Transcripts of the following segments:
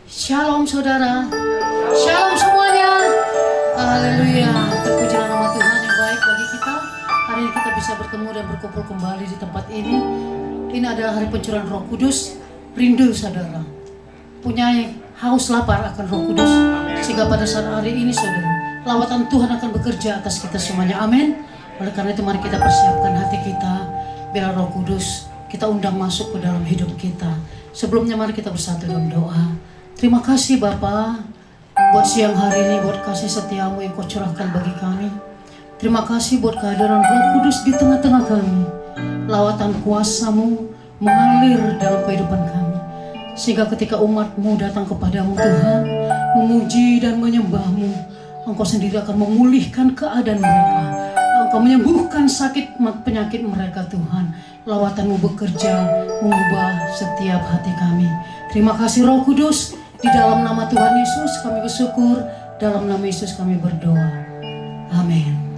Shalom saudara, shalom semuanya. Haleluya, terpujilah nama Tuhan yang baik bagi kita. Hari ini kita bisa bertemu dan berkumpul kembali di tempat ini. Ini adalah hari pencurahan Roh Kudus. Rindu saudara, punya haus lapar akan Roh Kudus. Sehingga pada saat hari ini saudara, lawatan Tuhan akan bekerja atas kita semuanya. Amin. Oleh karena itu mari kita persiapkan hati kita, biar Roh Kudus kita undang masuk ke dalam hidup kita. Sebelumnya mari kita bersatu dalam doa. Terima kasih Bapa buat siang hari ini, buat kasih setiamu yang kau curahkan bagi kami. Terima kasih buat kehadiran Roh Kudus di tengah-tengah kami. Lawatan kuasamu mengalir dalam kehidupan kami. Sehingga ketika umatmu datang kepadamu Tuhan, memuji dan menyembahmu, Engkau sendiri akan memulihkan keadaan mereka. Engkau menyembuhkan sakit penyakit mereka Tuhan. Lawatanmu bekerja mengubah setiap hati kami. Terima kasih Roh Kudus. Di dalam nama Tuhan Yesus kami bersyukur. Dalam nama Yesus kami berdoa. Amin.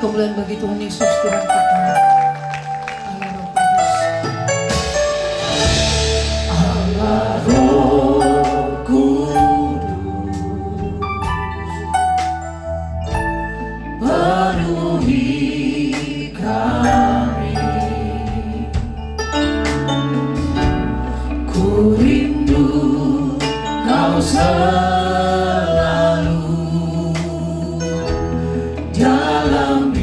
Kemuliaan bagi Tuhan Yesus Tuhan kita. Allah Roh Kudus, penuhi kami. Ku rindu Kau selalu dalam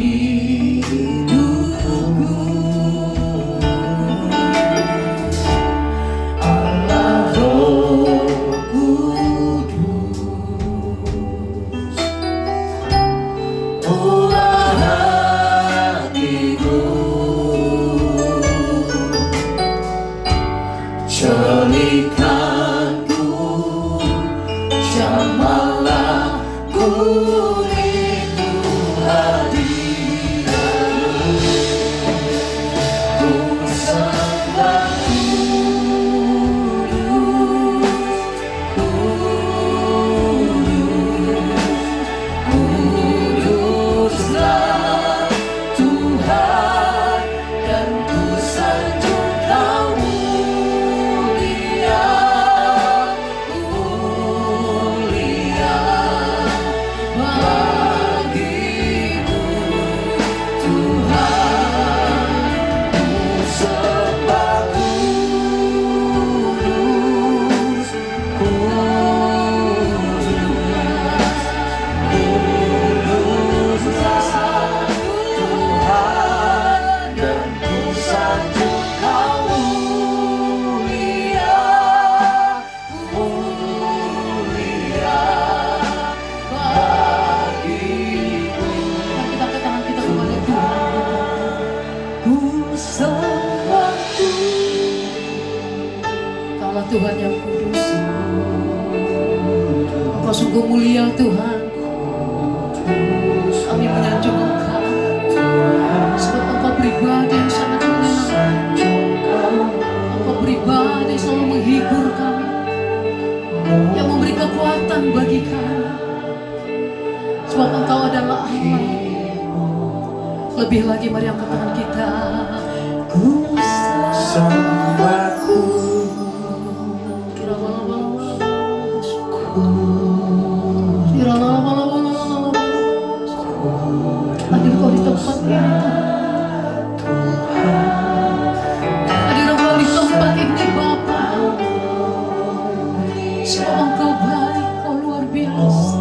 Tuhan yang kudus. Engkau sungguh mulia Tuhan. Kami menyanjung Engkau, sebab Engkau pribadi yang sangat menyenangkan. Engkau pribadi selalu menghibur kami, yang memberi kekuatan bagi kami. Sebab Engkau adalah Allah. Lebih lagi mari angkat tangan kita. Ku sembahku, hadir Kau di tempat ini. Hadir Engkau di tempat ini Bapa. Sebab Engkau baik, Kau luar biasa.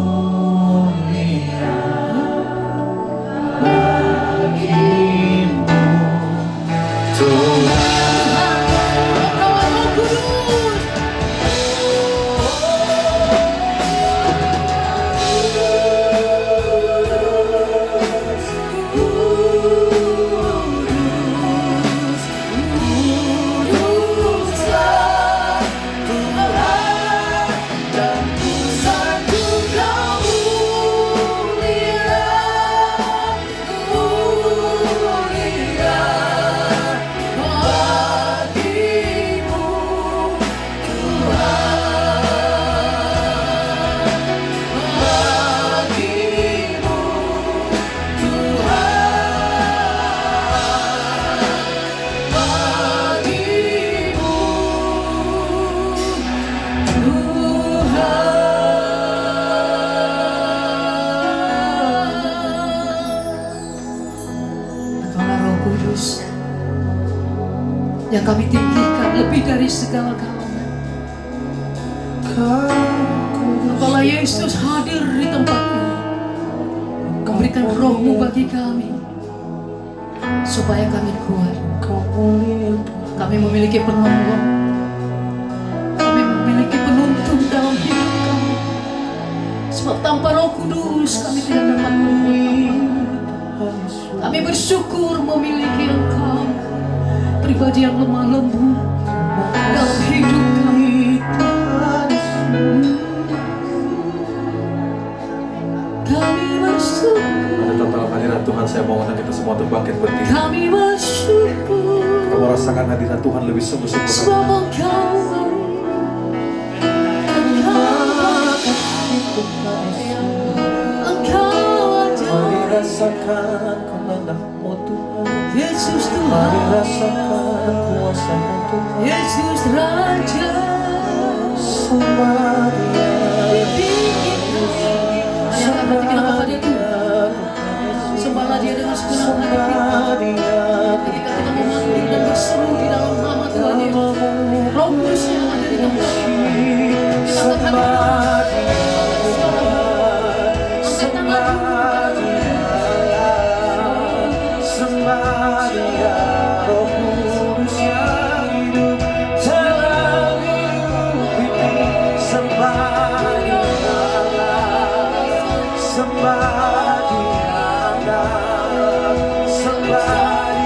Yang kami tinggikan lebih dari segala-galanya. Engkaulah Yesus hadir di tempat ini, memberikan roh-Mu bagi kami, supaya kami kuat. Kami memiliki penolong, kami memiliki penuntun dalam hidup kami. Sebab tanpa Roh Kudus kami tidak dapat membuat. Kami bersyukur memiliki Engkau, pribadi yang lemah lembut dalam hidup kami. Kami bersyukur. Pada dalam hadirat Tuhan, saya mau undang kita semua terbangkit berdiri. Kami bersyukur. Kita merasakan hadirat Tuhan lebih sungguh-sungguh. Sebab Engkau mari rasakan kemenang-Mu Tuhan. Yesus Tuhan. Mari rasakan kuasa-Mu Tuhan. Yesus Raja. Sembah Dia. Ayahkan hati kita kepada Tuhan. Sembahlah Dia dengan segenap hati kita. Ketika kita memanggil dan berseru di dalam nama Tuhan Yesus, Roh Kudus yang ada di tempat ini, kita akan hadir. Sembah Dia, sembah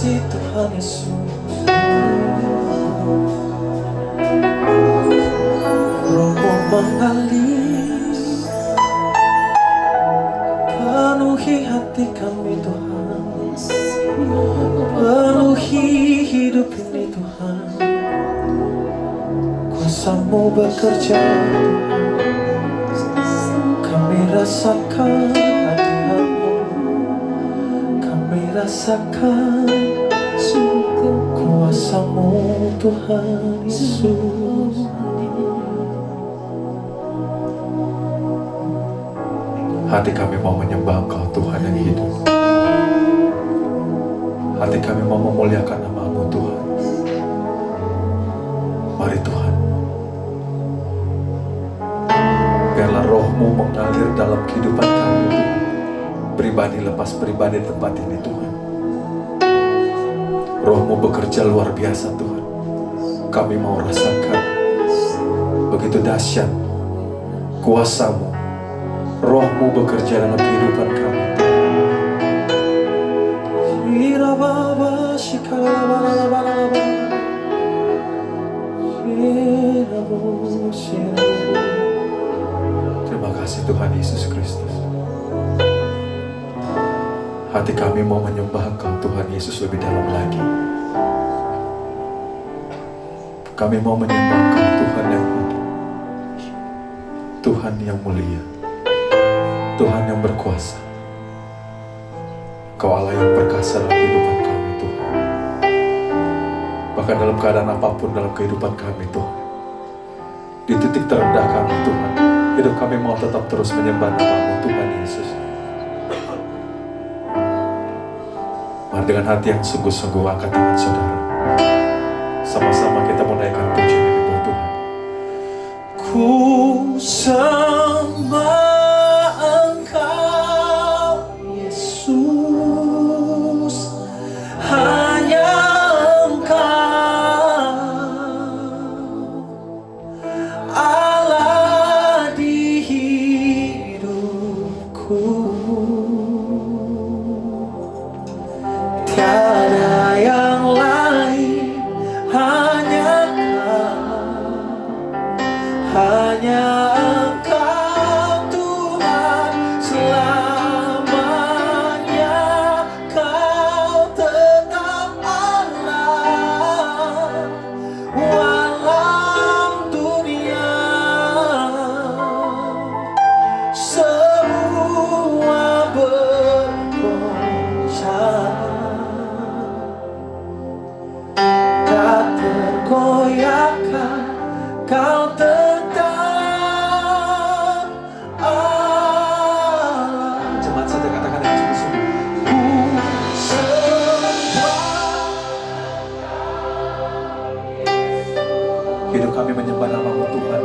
kasih Tuhan Yesus. Rohmu mengalir, penuhi hati kami Tuhan, penuhi hidup ini Tuhan. Kuasa-Mu bekerja, kami rasakan hadirat-Mu, kami rasakan kuasa-Mu Tuhan Yesus. Hati kami mau menyembah Engkau Tuhan yang hidup. Hati kami mau memuliakan nama-Mu Tuhan. Mari Tuhan, biarlah Roh-Mu mengalir dalam kehidupan kami Tuhan. Pribadi lepas pribadi di tempat ini Tuhan. Roh-Mu bekerja luar biasa Tuhan. Kami mau rasakan begitu dahsyat kuasa-Mu. Roh-Mu bekerja dalam kehidupan kami. Terima kasih Tuhan Yesus Kristus. Hati kami mau menyembah Engkau Tuhan Yesus lebih dalam lagi. Kami mau menyembah Engkau Tuhan yang hidup, Tuhan yang mulia, Tuhan yang berkuasa. Kau Allah yang perkasa dalam kehidupan kami Tuhan. Bahkan dalam keadaan apapun dalam kehidupan kami Tuhan, di titik terendah kami Tuhan, hidup kami mau tetap terus menyembah nama-Mu Tuhan Yesus. Mari dengan hati yang sungguh-sungguh angkat tangan saudara. Sama-sama kita menaikkan pujian ini buat Tuhan. Ku sembah hidup kami menyembah nama-Mu Tuhan.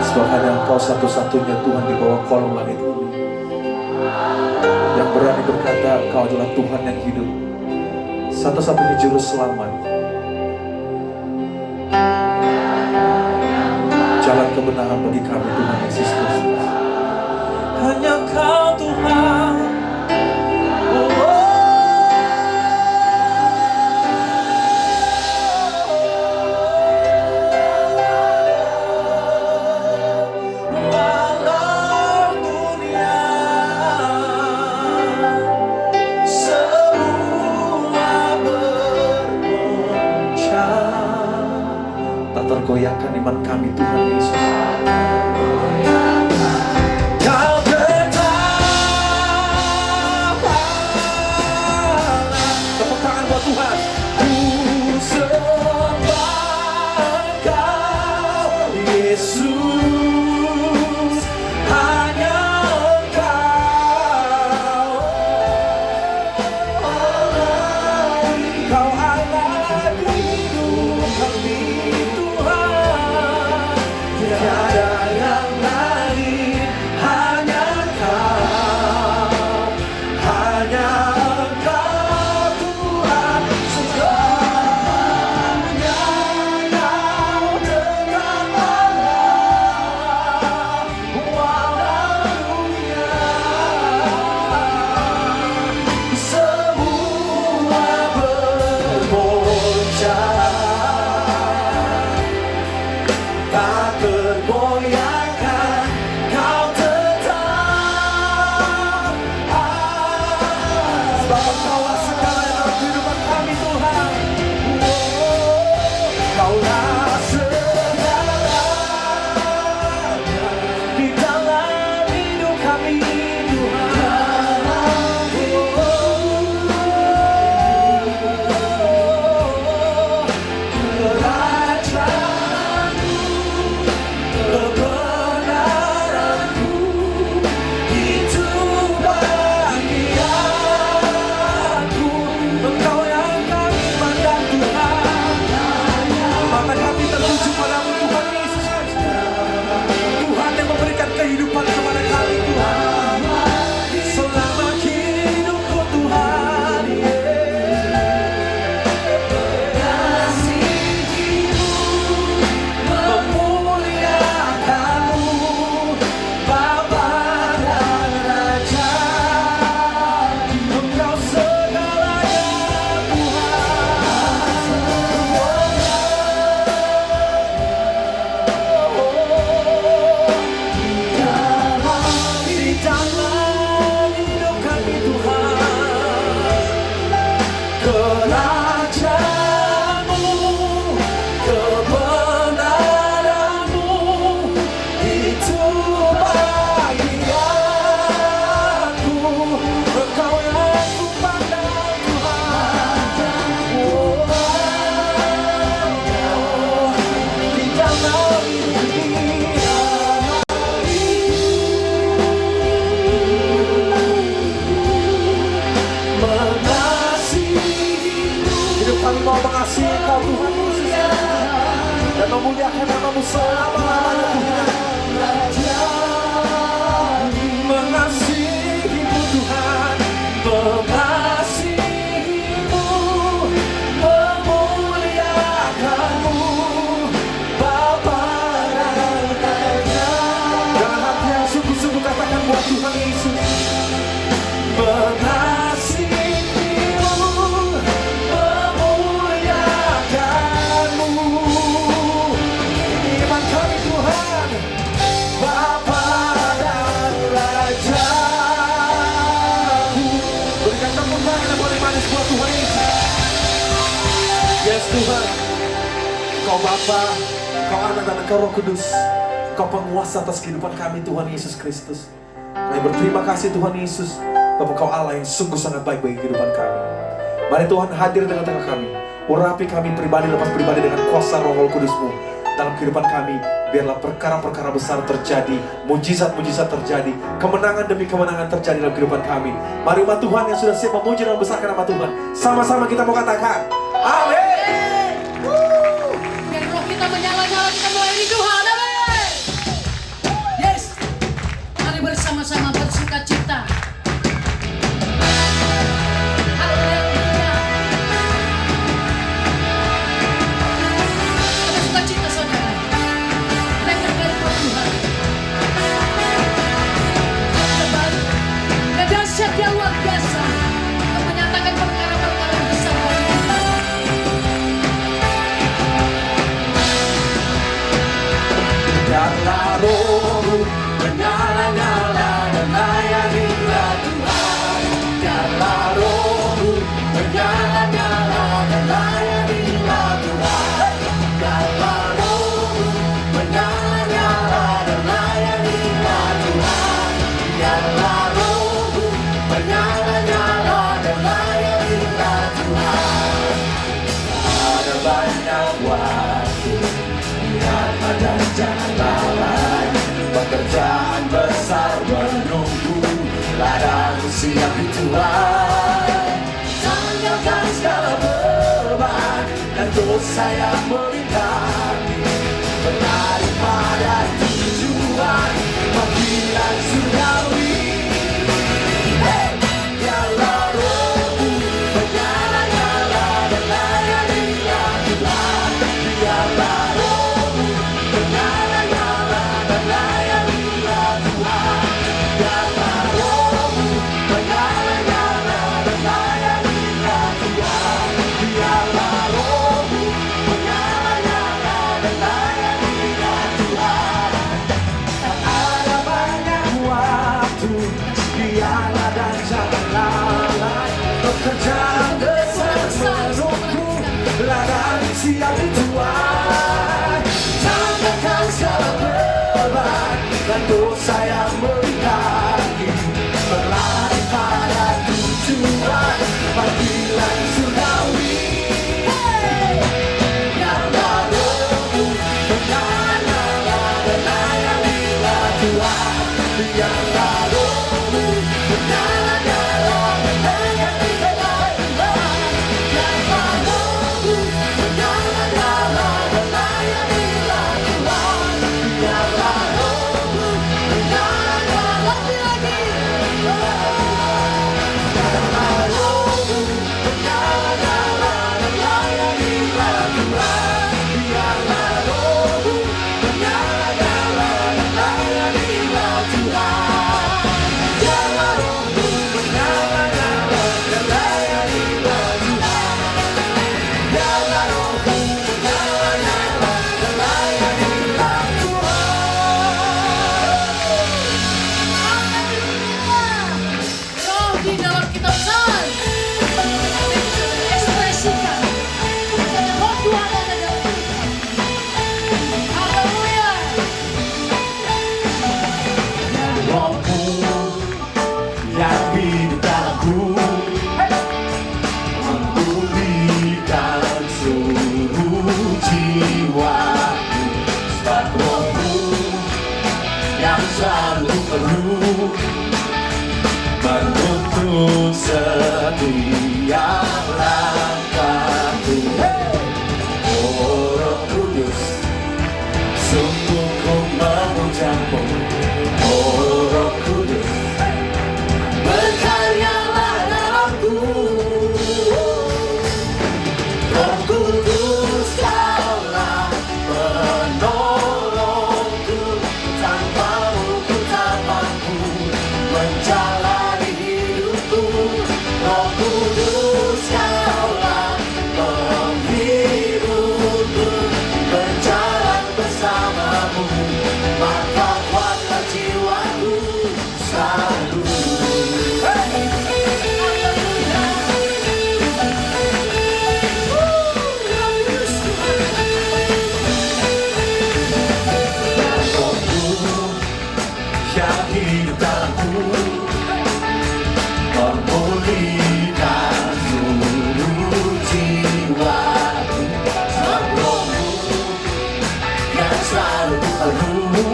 Sebab hanya Engkau satu-satunya Tuhan di bawah kolong langit ini yang berani berkata Engkau adalah Tuhan yang hidup, satu-satunya juru selamat, jalan kebenaran bagi kami Tuhan Yesus Kristus. Hanya Engkau Tuhan. Tergoyahkan iman kami Tuhan Yesus. Kau tetap tepuk tangan buat Tuhan. Ku sembah Engkau Yesus, hanya Engkau, Kau Allah hidup kami. Bapa, Kaulah segalanya dalam kehidupan kami Tuhan. Kaulah segalanya di dalam hidup kami Tuhan. Kerajaanmu, kebenaranmu, itu bagi aku. Engkau yang kami pandang Tuhan. Mata kami tertuju padamu Tuhan Yesus. Tuhan yang memberikan kehidupan kepada kami Tuhan. Selama hidupku Tuhan. Memuliakanmu Bapa dan Raja. Engkau segalanya Tuhan. Di dalam hidup kami Tuhan. Kerajaanmu, kebenaranmu, itu bagi aku. Engkau yang ku pandang Tuhan. Di dalam hidup ini hidup kami mau mengasihi Engkau Tuhan Yesus dan memuliakan nama-Mu selama-lamanya Tuhan. Mengasihi-Mu Tuhan, mengasihi-Mu, memuliakan-Mu Bapa dan Raja. Dengan hati yang sungguh-sungguh katakan buat Tuhan Yesus. Mengasihi-Mu, memuliakan-Mu. Iman kami Tuhan, Bapa dan Raja. Berikan tepuk tangan yang paling manis buat Tuhan Yesus. Yes Tuhan, Kau Bapa, Kau Anak dan Engkau Roh Kudus. Kau penguasa atas kehidupan kami Tuhan Yesus Kristus. Kami berterima kasih Tuhan Yesus, Bapa Kau Allah yang sungguh sangat baik bagi kehidupan kami. Mari Tuhan hadir di tengah-tengah kami. Urapi kami pribadi lepas pribadi dengan kuasa Roh Kudus-Mu dalam kehidupan kami. Biarlah perkara-perkara besar terjadi, mujizat-mujizat terjadi, kemenangan demi kemenangan terjadi dalam kehidupan kami. Mari umat Tuhan yang sudah siap memuji dan membesarkan nama Tuhan, sama-sama kita mau katakan amin. Biar roh kita menyala-nyala, kita melayani Tuhan. Amin. Yes. Mari bersama-sama bersuka cita. Haleluya. Bersuka cita saudara. Mereka dari Tuhan. Dan dahsyat yang luar biasa untuk menyatakan perkara-perkara yang besar bagi kita. Biarlah roh menyala-nyala dan layanilah Tuhan. Biarlah roh menyala-nyala dan layanilah Tuhan. Biarlah roh menyala-nyala dan layanilah Tuhan. Biarlah roh menyala-nyala dan layanilah Tuhan. Ada banyak waktu, biar ada jangan lalai. Pekerjaan besar menunggu, ladang siap Tuhan. Tanggalkan segala beban dan dosa yang melintasi. Berlari pada tujuan, panggilan surgawi. Biarlah rohmu menyala-nyala dan layanilah Tuhan. Biarlah rohmu menyala-nyala dan layanilah Tuhan. Biarlah rohmu menyala-nyala dan layanilah Tuhan. Biarlah rohmu menyala-nyala dan layanilah Tuhan. Tak ada banyak waktu Terjang besar menunggu ladang siap dituai. Tandakan segala beban dan dosa yang melingkari, berlari pada tujuan panggilan surgawi. Biarlah rohmu menyala dan layanilah Tuhan. Biarlah rohmu menyala-nyala dan layanilah Tuhan. Biarlah rohmu menyala-nyala dan layanilah Tuhan. Biarlah rohmu menyala-nyala lagi. Biarlah rohmu menyala-nyala dan layanilah Tuhan. Biarlah rohmu menyala-nyala dan layanilah Tuhan. Biarlah rohmu menyala-nyala dan layanilah Tuhan. Biarlah rohmu menyala-nyala dan layanilah Roh di dalam kita besar. Ekspresikan. Karena roh Tuhan ada dalam kita. Haleluya. Rohmu yang hidup dalamku, memulihkan seluruh jiwaku. Sebab rohmu yang selalu perlu menuntun setiap langkahku. Oh Roh Kudus, sungguh ku memujamu. Oh Roh Kudus, berkaryalah dalamku. Roh Kudus, Kaulah penolongku. Tanpamu ku tak mampu menjalani hidupku. Roh Kudus, Kaulah penghiburku. Berjalan bersamamu, maka kuatlah jiwaku selalu. Rohmu yang hidup dalamku, memulihkan seluruh jiwaku. Sebab rohmu yang selalu perlu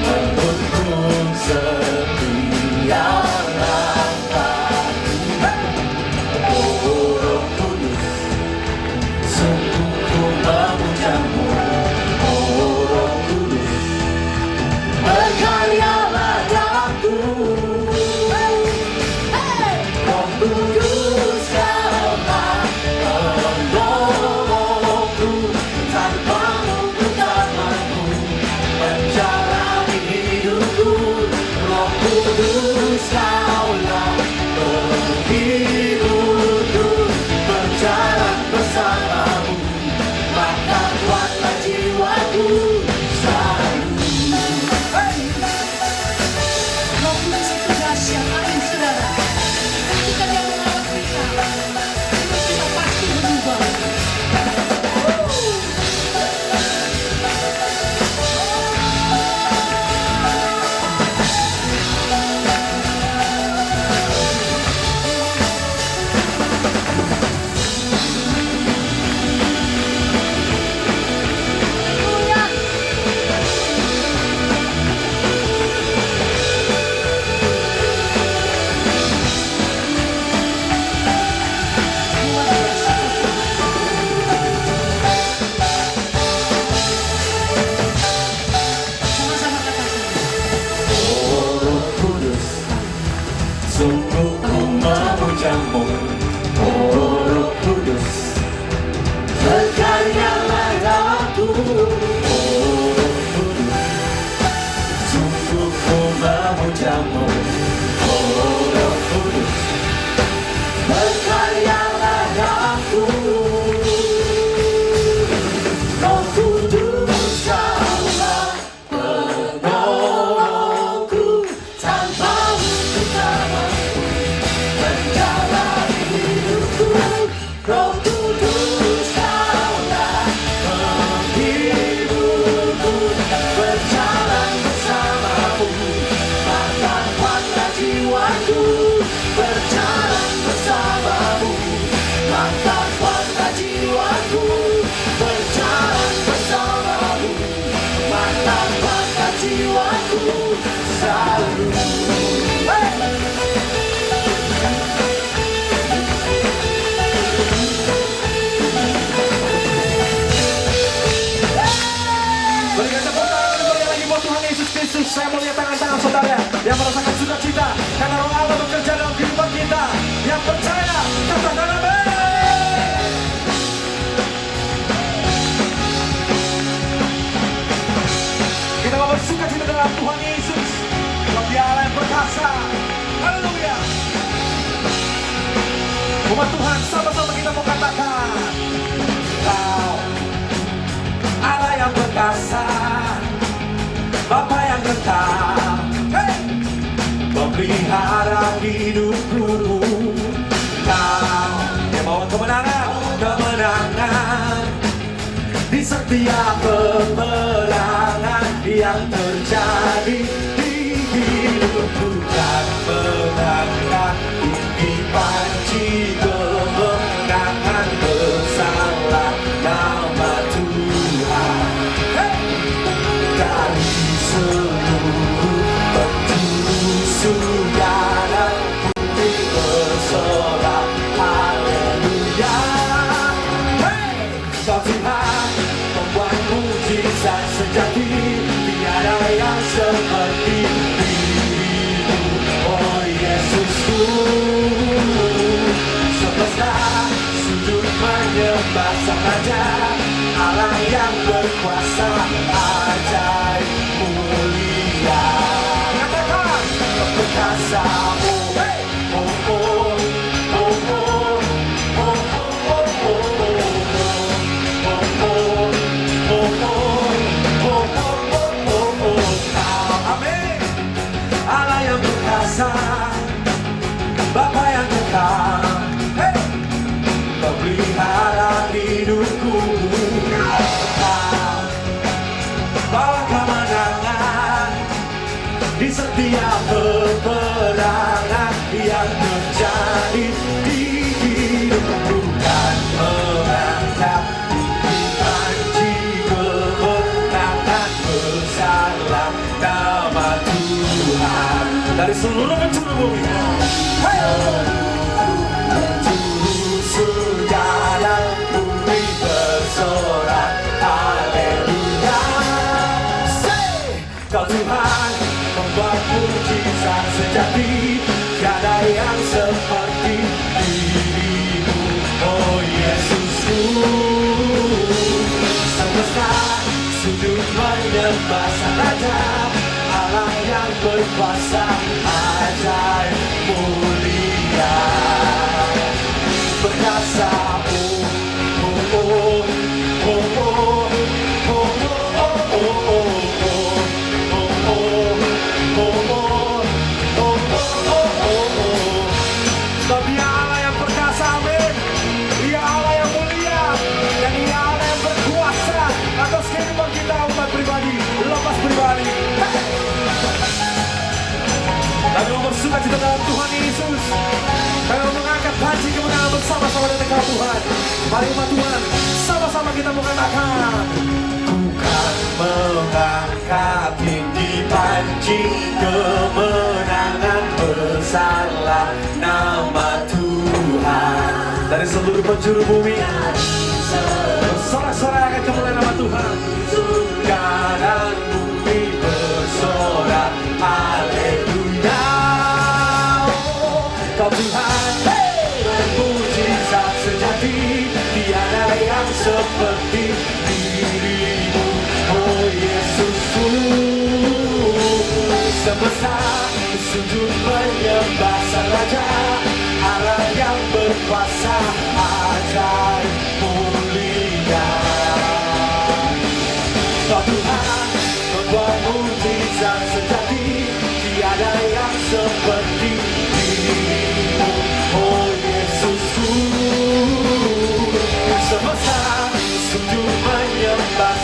menuntun setiap langkahku. Oh Roh Kudus, sungguh ku memujamu. Oh Roh Kudus, berkaryalah dalamku. Roh Kudus, Kaulah penolongku. Tanpamu ku tak mampu menjalani hidupku. Roh Kudus, Kaulah penghiburku. Berjalan bersamamu, maka kuatlah jiwaku selalu. Roh Kudus itu dahsyat. Amin, saudara. Ketika dia merawat kita, hidup kita pasti berubah. Sama-sama katakan. Oh Roh Kudus, sungguh ku memujamu. Oh Roh Kudus, berkaryalah dalamku. Oh Roh Kudus, sungguh ku memujamu. Oh Roh Kudus, berkaryalah dalamku. Roh Kudus, Kaulah penolongku. Tanpamu ku tak mampu menjalani Roh Kudus kaulah menghiburku, berjalan bersamamu, makan warna jiwaku, berjalan bersamamu, makan warna jiwaku, berjalan bersamamu, makan warna jiwaku selalu. Berikan tepuk tangan yang lagi buat Tuhan Yesus Kristus. Saya mau lihat tangan-tangan saudara yang merasakan sukacita karena Roh Allah bekerja dalam kehidupan kita. Yang percaya, katakan amin. Kita mau bersukacita dalam Tuhan Yesus. Dia Allah yang perkasa. Haleluya. Umat Tuhan, sama-sama kita mau katakan, Kau Allah yang perkasa, Bapa yang tetap, memelihara hidupku. Kau yang bawa kemenangan, kemenangan di setiap peperangan yang terjadi di hidupku. Dan menangkan di panci kemenangan bersama nama Tuhan. Dari seluruh penjuru surga putih bersorak haleluya. Kau Tuhan membuat mujizat sejati, tiada yang seperti dirimu, oh Yesusku. Semesta sujud menyembah Sang Raja, Allah yang berkuasa, ajaib mulia. Katakan perkasamu, oh oh oh oh oh oh oh oh oh. Amin. Allah yang berkuasa, Bapa yang kekal, memelihara hidupku. Bawa kemenangan di setiap peperangan yang terjadi di hidupku, dan mengangkat di panci kemenangan bersama nama Tuhan. Dari seluruh penjuru bumi, penjuru surga dan bumi bersorak haleluya. Kau Tuhan membuat mujizat sejati, tiada yang seperti dirimu, oh Yesusku. Semesta sujud menyembah Sang Raja, Allah yang berkuasa, ajaib mulia. Perkasa, oh oh oh oh oh oh oh oh oh. Sebab Dia Allah yang perkasa, amin. Dia Allah yang mulia, dan Dia Allah yang berkuasa atas kehidupan kita, umat pribadi, lepas pribadi. Kami mau bersukacita dalam Tuhan Yesus. Kami mau mengangkat panci kemenangan bersama-sama dengan Engkau Tuhan. Mari umat Tuhan, sama-sama kita mau katakan, bukan mengangkat tinggi panci kemenangan bersama nama Tuhan. Dari seluruh penjuru bumi, bersorak-sorai akan kemuliaan nama Tuhan. Surga dan bumi bersorak haleluya. Kau Tuhan bermujizat sejati, tiada yang seperti dirimu, oh Yesusku. Semesta sujud menyembah Sang Raja, Allah yang berkuasa, ajaib mulia. Kau Tuhan membuat mujizat sejati, tiada yang seperti dirimu, oh Yesusku.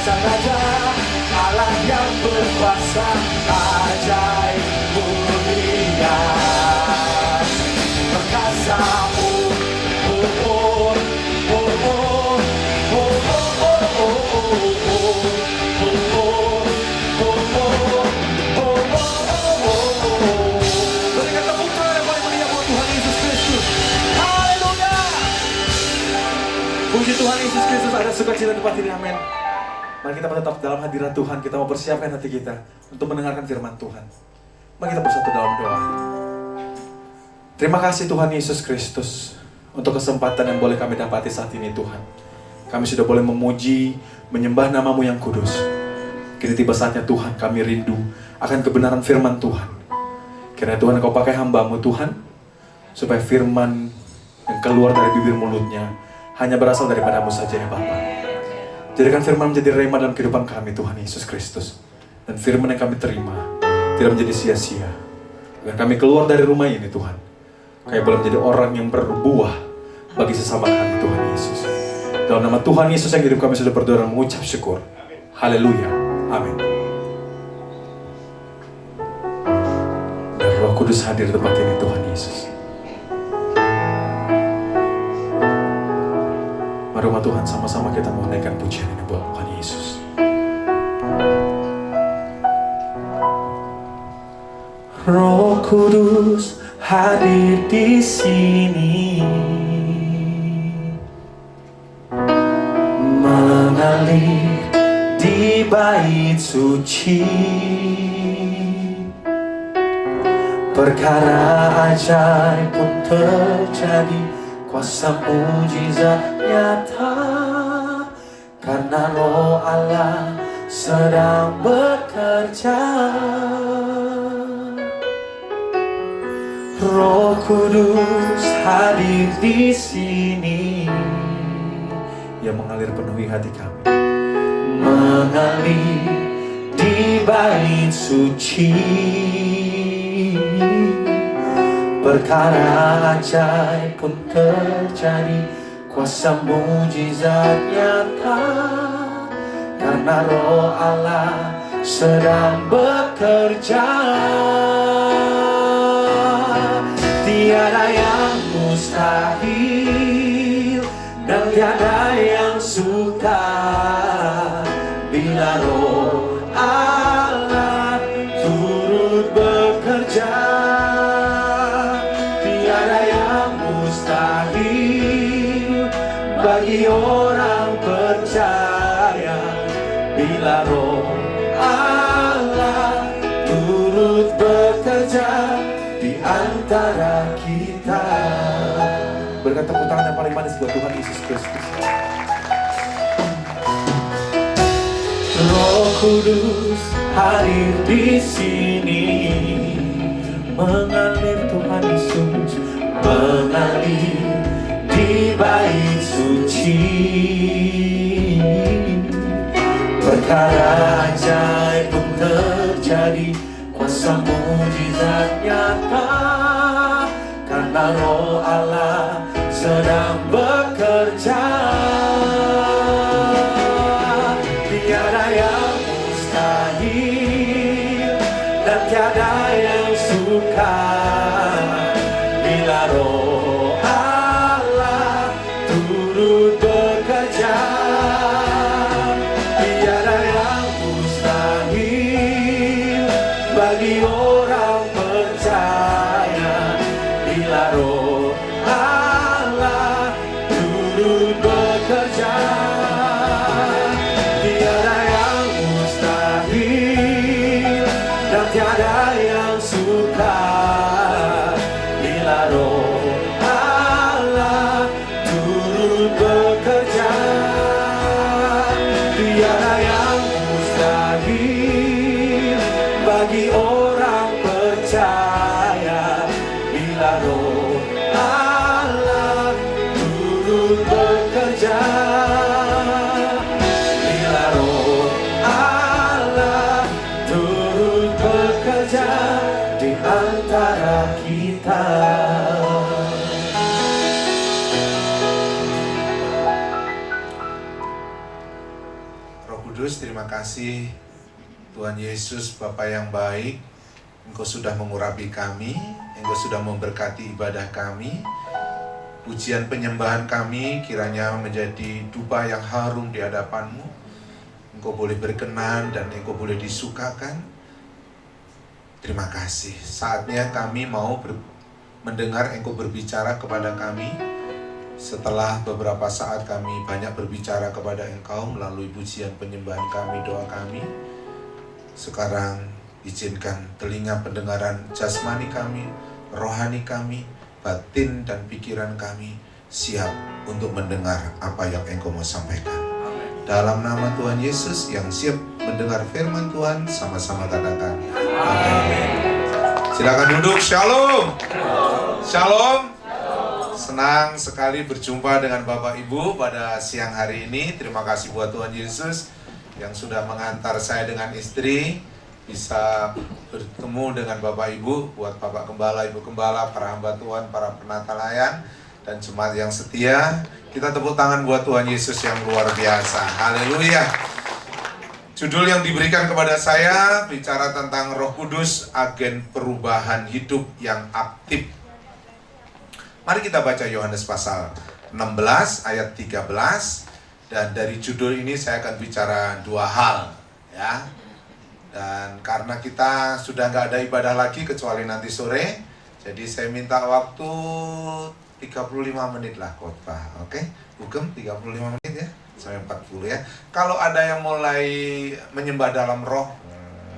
Sang Raja, Allah yang berkuasa, ajaib mulia. Perkasamu, oh oh, oh oh, oh oh, oh oh, oh oh. Berikan tepuk tangan yang paling meriah buat Tuhan Yesus Kristus. Haleluya. Puji Tuhan Yesus Kristus, ada sukacita di tempat ini, amin. Mari kita tetap dalam hadirat Tuhan, kita mau persiapkan hati kita untuk mendengarkan firman Tuhan. Mari kita bersatu dalam doa. Terima kasih Tuhan Yesus Kristus untuk kesempatan yang boleh kami dapati saat ini Tuhan. Kami sudah boleh memuji, menyembah nama-Mu yang kudus. Kini tiba saatnya Tuhan, kami rindu akan kebenaran firman Tuhan. Kiranya Tuhan Engkau pakai hamba-Mu Tuhan, supaya firman yang keluar dari bibir mulutnya hanya berasal daripada-Mu saja ya Bapa. Jadikan firman menjadi rema dalam kehidupan kami Tuhan Yesus Kristus. Dan firman yang kami terima tidak menjadi sia-sia. Agar kami keluar dari rumah ini Tuhan, kami boleh menjadi orang yang berbuah bagi sesama kami Tuhan Yesus. Dalam nama Tuhan Yesus yang hidup kami sudah berdoa dan mengucap syukur. Haleluya. Amin. Dan Roh Kudus hadir di tempat ini Tuhan Yesus. Mari umat Tuhan sama-sama kita mau naikkan pujian ini buat Tuhan Yesus. Roh Kudus hadir di sini, mengalir di bait suci. Perkara ajaib pun terjadi, kuasa mujizat nyata, karena Roh Allah sedang bekerja. Roh Kudus hadir di sini, yang mengalir penuhi hati kami, mengalir di bait suci. Perkara ajaib pun terjadi, kuasa mujizat nyata, karena Roh Allah sedang bekerja. Tiada yang mustahil dan tiada yang sukar bila Roh Allah turut bekerja. Tiada yang mustahil bagi orang percaya bila Roh Allah turut bekerja di antara kita. Berikan tepuk tangan yang paling manis buat Tuhan Yesus Kristus. Roh Kudus hadir di sini, mengalir Tuhan Yesus, mengalir di bait suci. Perkara ajaib pun terjadi, kuasa mujizat nyata, karena Roh Allah sedang bekerja. Tiada yang mustahil dan tiada yang sukar bila Roh Allah turut bekerja. Tiada yang mustahil bagi orang percaya bila Roh Allah turut bekerja. Tiada yang mustahil dan tiada yang sukar bila Roh Allah turut bekerja. Tiada yang mustahil bagi orang percaya bila Roh Allah terima kasih Tuhan Yesus, Bapa yang baik. Engkau sudah mengurapi kami, Engkau sudah memberkati ibadah kami. Pujian penyembahan kami kiranya menjadi dupa yang harum di hadapan-Mu. Engkau boleh berkenan dan Engkau boleh disukakan. Terima kasih. Saatnya kami mau mendengar Engkau berbicara kepada kami. Setelah beberapa saat kami banyak berbicara kepada Engkau melalui pujian penyembahan kami, doa kami. Sekarang izinkan telinga pendengaran jasmani kami, rohani kami, batin dan pikiran kami siap untuk mendengar apa yang Engkau mau sampaikan. Dalam nama Tuhan Yesus yang siap mendengar firman Tuhan, sama-sama katakan amin. Silakan duduk. Shalom. Shalom. Senang sekali berjumpa dengan Bapak Ibu pada siang hari ini. Terima kasih buat Tuhan Yesus yang sudah mengantar saya dengan istri bisa bertemu dengan Bapak Ibu, buat Bapak Gembala, Ibu Gembala, para hamba Tuhan, para penata layan, dan jemaat yang setia. Kita tepuk tangan buat Tuhan Yesus yang luar biasa. Haleluya. Judul yang diberikan kepada saya bicara tentang Roh Kudus, agen perubahan hidup yang aktif. Mari kita baca Yohanes pasal 16 ayat 13. Dan dari judul ini saya akan bicara dua hal, ya. Dan karena kita sudah nggak ada ibadah lagi kecuali nanti sore, jadi saya minta waktu 35 menit lah khotbah, oke? Hukum 35 menit ya, sampai 40 ya. Kalau ada yang mulai menyembah dalam roh,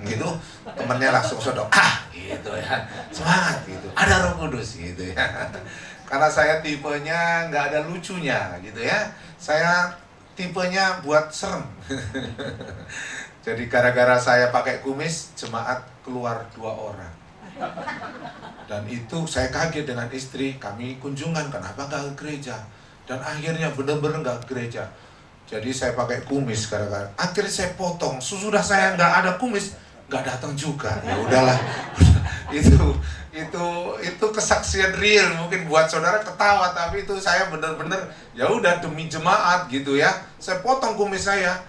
gitu, temennya langsung sodok, gitu ya, semangat gitu, ada Roh Kudus gitu ya. Karena saya tipenya nggak ada lucunya gitu ya, saya tipenya buat serem. Jadi gara-gara saya pakai kumis, jemaat keluar 2 orang. Dan itu saya kaget dengan istri, kami kunjungan, kenapa nggak ke gereja? Dan akhirnya benar-benar nggak ke gereja. Jadi saya pakai kumis gara-gara. Akhirnya saya potong, sesudah saya nggak ada kumis, nggak datang juga. Ya udahlah. itu kesaksian real, mungkin buat saudara ketawa, tapi itu saya benar-benar ya udah demi jemaat gitu ya. Saya potong kumis saya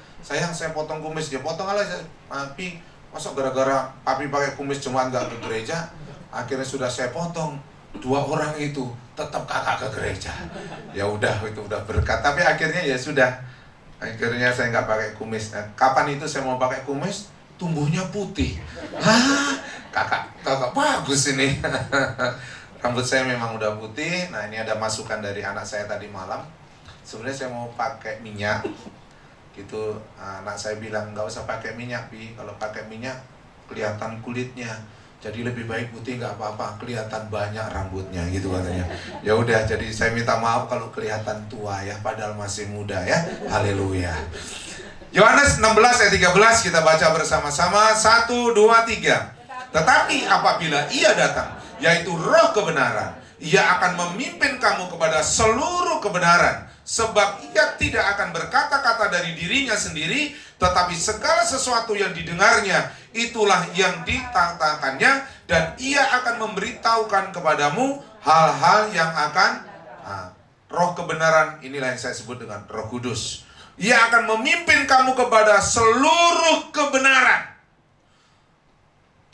potong kumis, dia potong aja. Tapi masuk gara-gara papi pakai kumis jemaat nggak ke gereja, akhirnya sudah saya potong. 2 orang itu tetap kakak ke gereja. Ya udah, itu udah berkat. Tapi akhirnya ya sudah. Akhirnya saya nggak pakai kumis. Nah, kapan itu saya mau pakai kumis? Tumbuhnya putih. Kakak bagus ini. Rambut saya memang udah putih. Nah, ini ada masukan dari anak saya tadi malam. Sebenarnya saya mau pakai minyak. Gitu, anak saya bilang nggak usah pakai minyak, Pi. Kalau pakai minyak kelihatan kulitnya. Jadi lebih baik putih, nggak apa-apa, kelihatan banyak rambutnya gitu katanya. Ya udah, jadi saya minta maaf kalau kelihatan tua ya, padahal masih muda ya. Haleluya. Yohanes 16 ayat 13 kita baca bersama-sama. 1, 2, 3. Tetapi apabila Ia datang, yaitu Roh kebenaran, Ia akan memimpin kamu kepada seluruh kebenaran. Sebab Ia tidak akan berkata-kata dari dirinya sendiri, tetapi segala sesuatu yang didengarnya, itulah yang dikatakannya, dan Ia akan memberitahukan kepadamu hal-hal yang akan Roh kebenaran, inilah yang saya sebut dengan Roh Kudus. Ia akan memimpin kamu kepada seluruh kebenaran.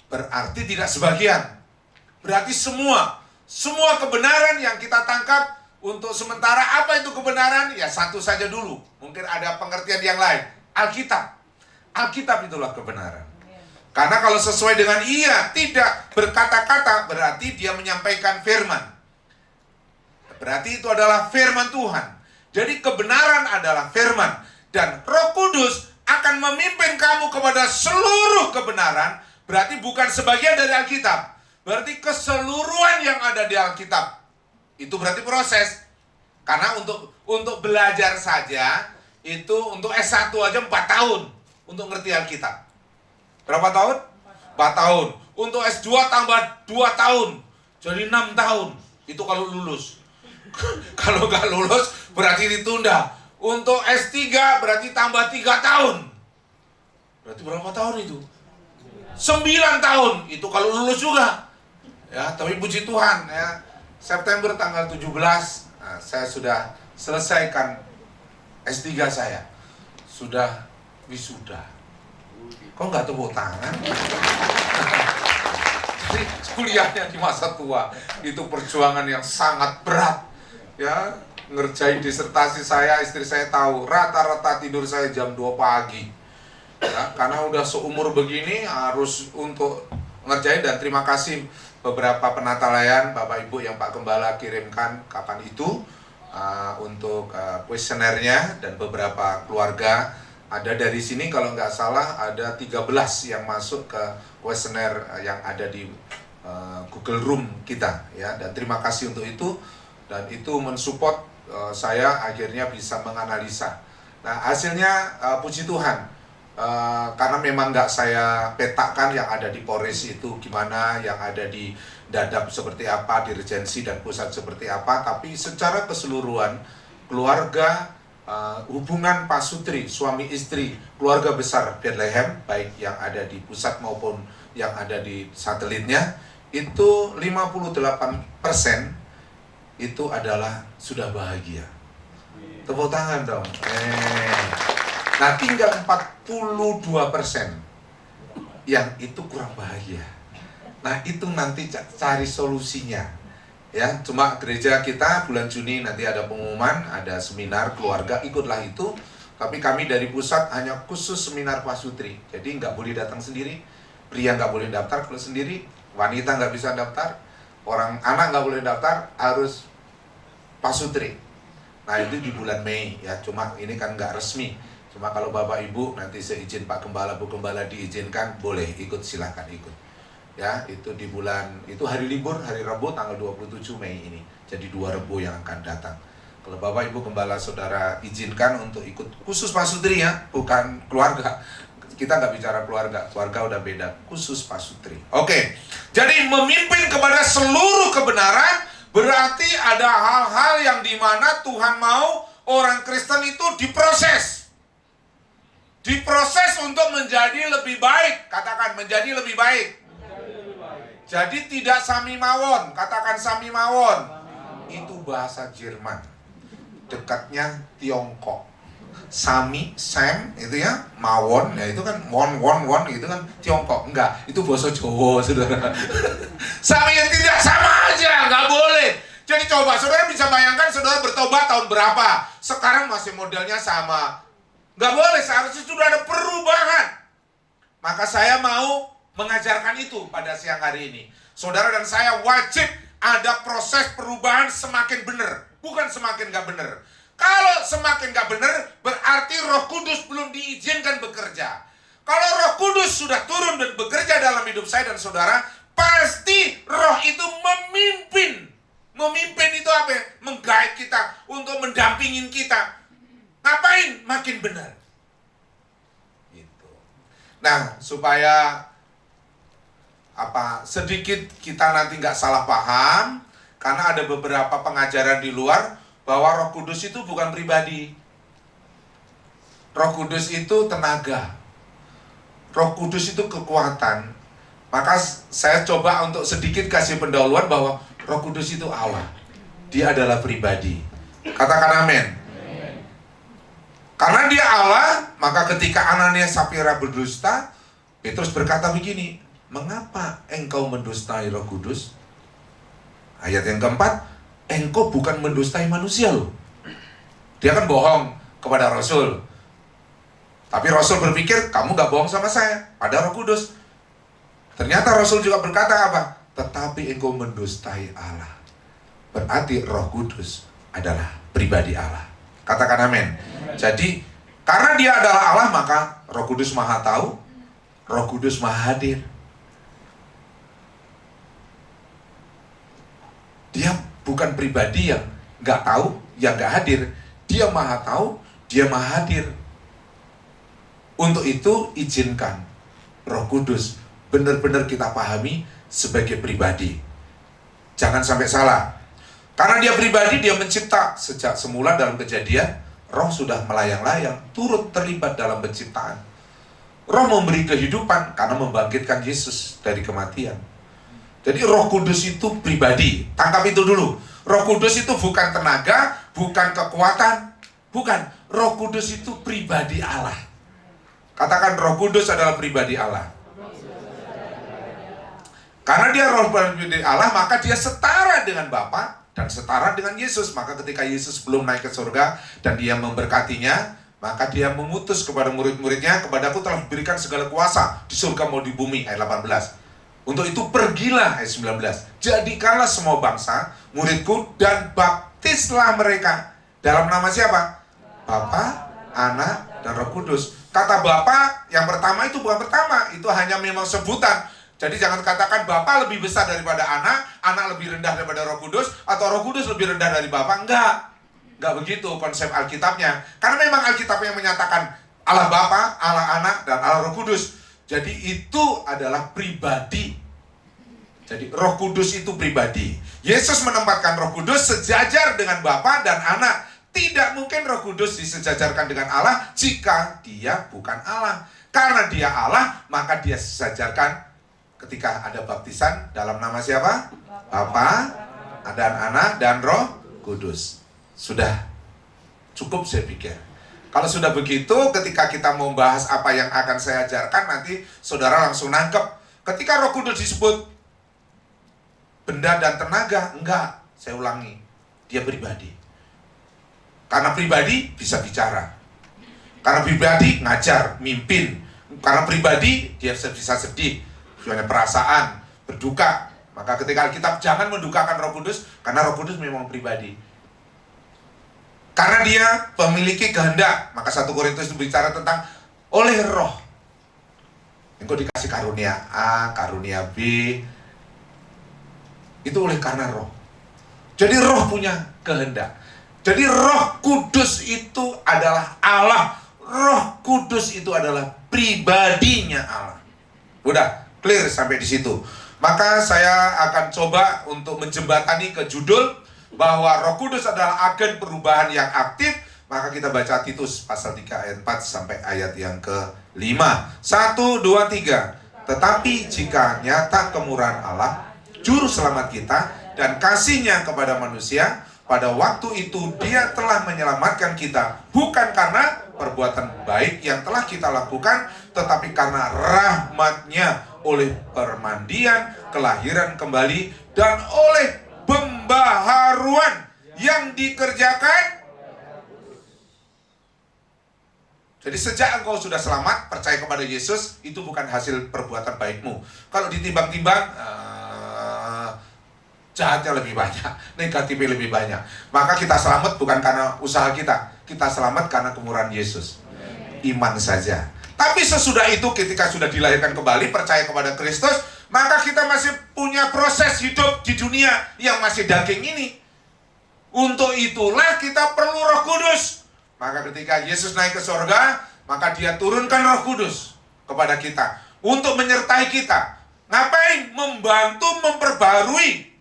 Berarti tidak sebagian. Berarti semua kebenaran yang kita tangkap. Untuk sementara apa itu kebenaran? Ya satu saja dulu. Mungkin ada pengertian yang lain. Alkitab. Alkitab itulah kebenaran. Karena kalau sesuai dengan Ia tidak berkata-kata, berarti Dia menyampaikan firman. Berarti itu adalah firman Tuhan. Jadi kebenaran adalah firman. Dan Roh Kudus akan memimpin kamu kepada seluruh kebenaran. Berarti bukan sebagian dari Alkitab. Berarti keseluruhan yang ada di Alkitab. Itu berarti proses. Karena untuk belajar saja, itu untuk S1 aja 4 tahun. Untuk ngerti Alkitab. Berapa tahun? 4 tahun. Untuk S2 tambah 2 tahun. Jadi 6 tahun. Itu kalau lulus. Kalau nggak lulus, berarti ditunda. Untuk S3 berarti tambah 3 tahun. Berarti berapa tahun itu? 9 tahun. Itu kalau lulus juga. Ya, tapi puji Tuhan ya. September tanggal 17, saya sudah selesaikan S3 saya. Sudah wisuda. Kok nggak tepuk tangan? Jadi kuliahnya di masa tua itu perjuangan yang sangat berat. Ya, ngerjain disertasi saya, istri saya tahu rata-rata tidur saya jam 2 pagi. Ya, karena udah seumur begini harus untuk ngerjain. Dan terima kasih beberapa penata layan Bapak Ibu yang Pak Gembala kirimkan kapan itu untuk kuesionernya, dan beberapa keluarga. Ada dari sini kalau nggak salah ada 13 yang masuk ke kuesioner yang ada di Google Room kita, ya. Dan terima kasih untuk itu, dan itu mensupport saya akhirnya bisa menganalisa. Nah, hasilnya puji Tuhan, karena memang nggak saya petakan yang ada di Polres itu gimana, yang ada di Dadap seperti apa, di Regensi dan pusat seperti apa, tapi secara keseluruhan keluarga, hubungan Pak Sutri, suami istri, keluarga besar Bethlehem, baik yang ada di pusat maupun yang ada di satelitnya, itu 58% itu adalah sudah bahagia. Tepuk tangan dong. Nah, tinggal 42% yang itu kurang bahagia. Nah, itu nanti cari solusinya. Ya, cuma gereja kita bulan Juni nanti ada pengumuman, ada seminar keluarga, ikutlah itu. Tapi kami dari pusat hanya khusus seminar Pak Sutri. Jadi nggak boleh datang sendiri, pria nggak boleh daftar kalau sendiri, wanita nggak bisa daftar, orang anak nggak boleh daftar, harus Pak Sutri. Nah, itu di bulan Mei ya, cuma ini kan nggak resmi. Cuma kalau Bapak Ibu nanti seizin Pak Gembala, Bu Gembala diizinkan, boleh ikut, silahkan ikut. Ya, itu di bulan, itu hari libur, hari Rabu tanggal 27 Mei ini. Jadi 2 Rabu yang akan datang. Kalau Bapak Ibu Gembala Saudara izinkan untuk ikut, khusus Pak Sutri ya, bukan keluarga. Kita nggak bicara keluarga, keluarga udah beda, khusus Pak Sutri. Oke, jadi memimpin kepada seluruh kebenaran, berarti ada hal-hal yang dimana Tuhan mau orang Kristen itu diproses. Diproses untuk menjadi lebih baik, katakan menjadi lebih baik. Jadi tidak sami mawon, katakan sami mawon. Itu bahasa Jerman, dekatnya Tiongkok. Sami, Sam, itu ya, mawon, ya itu kan won itu kan Tiongkok. Enggak, itu bahasa Jawa, saudara. Sami yang tidak sama aja, nggak boleh. Jadi coba, saudara bisa bayangkan saudara bertobat tahun berapa? Sekarang masih modelnya sama. Nggak boleh, seharusnya sudah ada perubahan. Maka saya mau mengajarkan itu pada siang hari ini. Saudara dan saya wajib ada proses perubahan semakin benar, bukan semakin nggak benar. Kalau semakin nggak benar, berarti Roh Kudus belum diizinkan bekerja. Kalau Roh Kudus sudah turun dan bekerja dalam hidup saya dan saudara, pasti Roh itu memimpin. Memimpin itu apa? Menggait kita, untuk mendampingin kita. Ngapain? Makin benar. Gitu. Nah, supaya sedikit kita nanti nggak salah paham, karena ada beberapa pengajaran di luar bahwa Roh Kudus itu bukan pribadi. Roh Kudus itu tenaga. Roh Kudus itu kekuatan. Maka saya coba untuk sedikit kasih pendahuluan bahwa Roh Kudus itu Allah. Dia adalah pribadi. Katakan amin. Karena dia Allah, maka ketika Ananias Sapira berdusta, Petrus berkata begini, mengapa engkau mendustai Roh Kudus? Ayat yang keempat, engkau bukan mendustai manusia loh. Dia kan bohong kepada Rasul. Tapi Rasul berpikir, kamu gak bohong sama saya, pada Roh Kudus. Ternyata Rasul juga berkata apa? Tetapi engkau mendustai Allah. Berarti Roh Kudus adalah pribadi Allah. Katakan amin. Jadi, karena dia adalah Allah, maka Roh Kudus Maha tahu, Roh Kudus Maha hadir. Dia bukan pribadi yang nggak tahu, yang nggak hadir. Dia Maha tahu, dia Maha hadir. Untuk itu izinkan Roh Kudus benar-benar kita pahami sebagai pribadi. Jangan sampai salah. Karena dia pribadi, dia mencipta. Sejak semula dalam Kejadian, Roh sudah melayang-layang, turut terlibat dalam penciptaan. Roh memberi kehidupan karena membangkitkan Yesus dari kematian. Jadi Roh Kudus itu pribadi. Tangkap itu dulu. Roh Kudus itu bukan tenaga, bukan kekuatan. Bukan. Roh Kudus itu pribadi Allah. Katakan, Roh Kudus adalah pribadi Allah. Karena dia roh pribadi Allah, maka dia setara dengan Bapa dan setara dengan Yesus. Maka ketika Yesus belum naik ke surga dan dia memberkatinya, maka dia mengutus kepada murid-muridnya, kepadaku telah diberikan segala kuasa di surga mau di bumi, ayat 18. Untuk itu pergilah, ayat 19. Jadikanlah semua bangsa muridku dan baptislah mereka. Dalam nama siapa? Bapa, Anak, dan Roh Kudus. Kata Bapa yang pertama itu bukan pertama, itu hanya memang sebutan. Jadi jangan katakan Bapa lebih besar daripada Anak, Anak lebih rendah daripada Roh Kudus, atau Roh Kudus lebih rendah dari Bapa. Enggak begitu konsep Alkitabnya. Karena memang Alkitab yang menyatakan Allah Bapa, Allah Anak, dan Allah Roh Kudus. Jadi itu adalah pribadi. Jadi Roh Kudus itu pribadi. Yesus menempatkan Roh Kudus sejajar dengan Bapa dan Anak. Tidak mungkin Roh Kudus disejajarkan dengan Allah jika dia bukan Allah. Karena dia Allah, maka dia sejajarkan ketika ada baptisan dalam nama siapa? Bapa, dan Anak, dan Roh Kudus. Sudah cukup saya pikir. Kalau sudah begitu, ketika kita mau bahas apa yang akan saya ajarkan, nanti saudara langsung nangkep. Ketika Roh Kudus disebut benda dan tenaga, enggak, saya ulangi, dia pribadi. Karena pribadi bisa bicara. Karena pribadi ngajar, mimpin. Karena pribadi dia bisa sedih, punya perasaan, berduka. Maka ketika Alkitab jangan mendukakan Roh Kudus, karena Roh Kudus memang pribadi. Karena dia memiliki kehendak. Maka 1 Korintus itu bicara tentang oleh roh. Engkau dikasih karunia A, karunia B. Itu oleh karena roh. Jadi roh punya kehendak. Jadi Roh Kudus itu adalah Allah. Roh Kudus itu adalah pribadinya Allah. Udah clear sampai di situ. Maka saya akan coba untuk menjembatani ke judul bahwa Roh Kudus adalah agen perubahan yang aktif. Maka kita baca Titus pasal 3 ayat 4 sampai ayat yang ke-5. 1, 2, 3. Tetapi jika nyata kemurahan Allah, juru selamat kita, dan kasih-Nya kepada manusia, pada waktu itu dia telah menyelamatkan kita, bukan karena perbuatan baik yang telah kita lakukan, tetapi karena rahmat-Nya, oleh permandian, kelahiran kembali, dan oleh pembaharuan yang dikerjakan. Jadi sejak engkau sudah selamat, percaya kepada Yesus, itu bukan hasil perbuatan baikmu. Kalau ditimbang-timbang, jahatnya lebih banyak, negatifnya lebih banyak. Maka kita selamat bukan karena usaha kita, kita selamat karena kemurahan Yesus. Iman saja. Tapi sesudah itu ketika sudah dilahirkan kembali, percaya kepada Kristus, maka kita masih punya proses hidup di dunia yang masih daging ini. Untuk itulah kita perlu Roh Kudus. Maka ketika Yesus naik ke surga, maka dia turunkan Roh Kudus kepada kita untuk menyertai kita. Ngapain? Membantu memperbarui.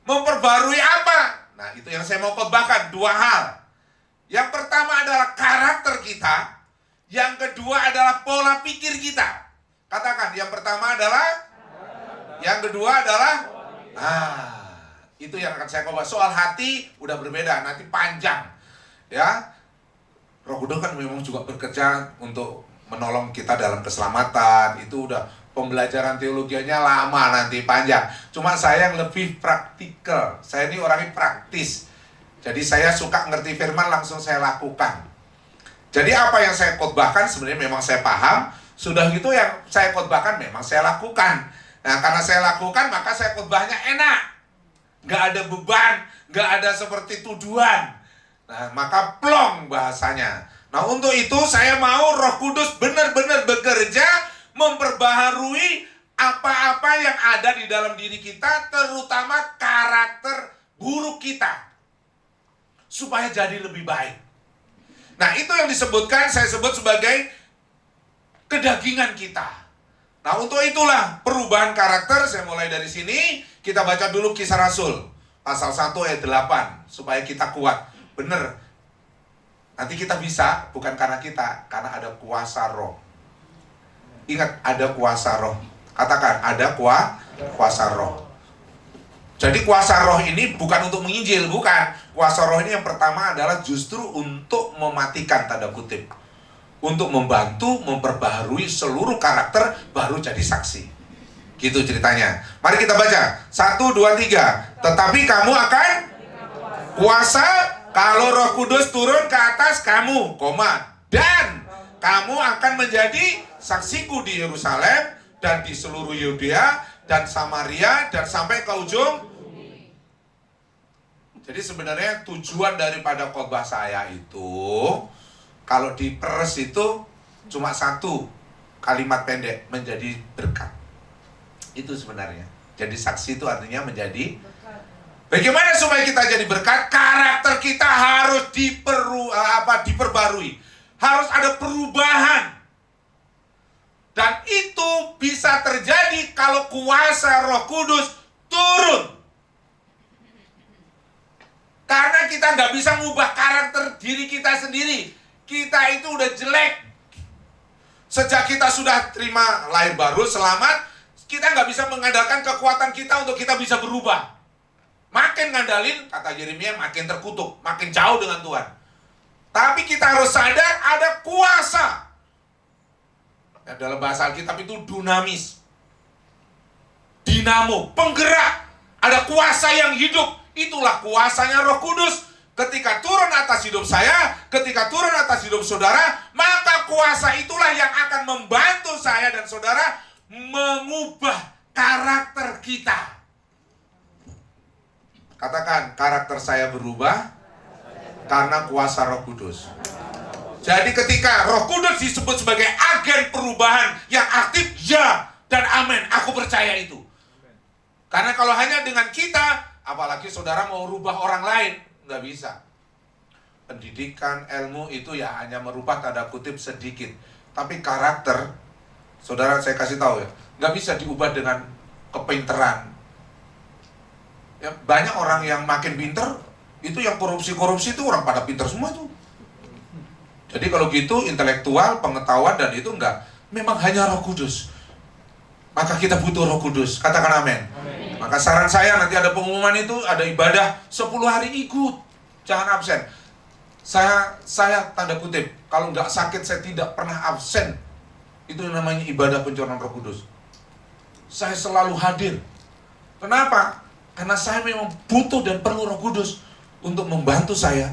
Memperbarui apa? Nah, itu yang saya mau khotbahkan, dua hal. Yang pertama adalah karakter kita. Yang kedua adalah pola pikir kita. Katakan, yang pertama adalah, yang kedua adalah, itu yang akan saya khotbah. Soal hati udah berbeda, nanti panjang. Ya, Roh Kudus kan memang juga bekerja untuk menolong kita dalam keselamatan. Itu udah pembelajaran teologianya lama, nanti panjang. Cuma saya yang lebih praktikal. Saya ini orangnya praktis. Jadi saya suka ngerti firman langsung saya lakukan. Jadi apa yang saya khotbahkan sebenarnya memang saya paham. Sudah gitu yang saya khotbahkan memang saya lakukan. Nah, karena saya lakukan maka saya khotbahnya enak. Nggak ada beban, nggak ada seperti tuduhan. Nah, maka plong bahasanya. Nah, untuk itu saya mau Roh Kudus benar-benar bekerja memperbaharui apa-apa yang ada di dalam diri kita, terutama karakter buruk kita, supaya jadi lebih baik. Nah, itu yang disebutkan, saya sebut sebagai kedagingan kita. Nah, untuk itulah perubahan karakter, saya mulai dari sini, kita baca dulu Kisah Rasul, pasal 1 ayat 8, supaya kita kuat. Benar, nanti kita bisa, bukan karena kita, karena ada kuasa roh. Ingat, ada kuasa roh. Katakan, ada kuasa roh. Jadi kuasa roh ini bukan untuk menginjil, bukan. Kuasa roh ini yang pertama adalah justru untuk mematikan, tanda kutip. untuk membantu memperbaharui seluruh karakter baru jadi saksi. Gitu ceritanya. Mari kita baca. 1, 2, 3. Tetapi kamu akan kuasa kalau Roh Kudus turun ke atas kamu, dan kamu akan menjadi saksiku di Yerusalem dan di seluruh Yudea dan Samaria dan sampai ke ujung. Jadi sebenarnya tujuan daripada khotbah saya itu, kalau diperes itu cuma satu kalimat pendek, menjadi berkat. Itu sebenarnya. Jadi saksi itu artinya menjadi. Bagaimana supaya kita jadi berkat? Karakter kita harus diperbarui. Harus ada perubahan. Dan itu bisa terjadi kalau kuasa Roh Kudus turun. Karena kita nggak bisa mengubah karakter diri kita sendiri. Kita itu udah jelek. Sejak kita sudah terima lahir baru, selamat, kita nggak bisa mengandalkan kekuatan kita untuk kita bisa berubah. Makin ngandalin, kata Yeremia, makin terkutuk, makin jauh dengan Tuhan. Tapi kita harus sadar ada kuasa. Ya, dalam bahasa Alkitab itu dunamis, dinamo, penggerak. Ada kuasa yang hidup. Itulah kuasanya Roh Kudus. Ketika turun atas hidup saya, ketika turun atas hidup saudara, maka kuasa itulah yang akan membantu saya dan saudara mengubah karakter kita. Katakan, karakter saya berubah karena kuasa Roh Kudus. Jadi ketika Roh Kudus disebut sebagai agen perubahan yang aktif, ya dan amin, aku percaya itu. Karena kalau hanya dengan kita, apalagi saudara mau rubah orang lain, nggak bisa. Pendidikan, ilmu itu ya hanya merubah tanda kutip sedikit. Tapi karakter, saudara saya kasih tahu ya, nggak bisa diubah dengan kepinteran. Ya, banyak orang yang makin pinter, itu yang korupsi itu orang pada pinter semua tuh. Jadi kalau gitu intelektual, pengetahuan dan itu enggak. Memang hanya Roh Kudus. Maka kita butuh Roh Kudus. Katakan amin. Maka saran saya nanti ada pengumuman itu, ada ibadah 10 hari ikut. Jangan absen. Saya tanda kutip, kalau nggak sakit saya tidak pernah absen. Itu namanya ibadah pencurahan Roh Kudus. Saya selalu hadir. Kenapa? Karena saya memang butuh dan perlu Roh Kudus untuk membantu saya.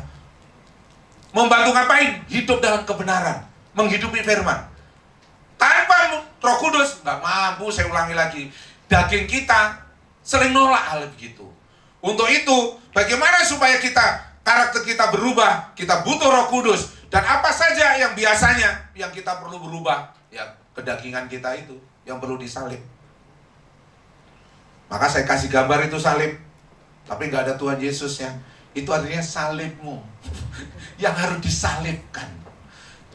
Membantu ngapain? Hidup dalam kebenaran, menghidupi firman. Tanpa Roh Kudus nggak mampu. Saya ulangi lagi, daging kita sering nolak hal begitu. Untuk itu, bagaimana supaya karakter kita berubah? Kita butuh Roh Kudus. Dan apa saja yang biasanya yang kita perlu berubah? Ya, kedagingan kita itu yang perlu disalib. Maka saya kasih gambar itu salib, tapi nggak ada Tuhan Yesusnya. Itu artinya salibmu yang harus disalibkan.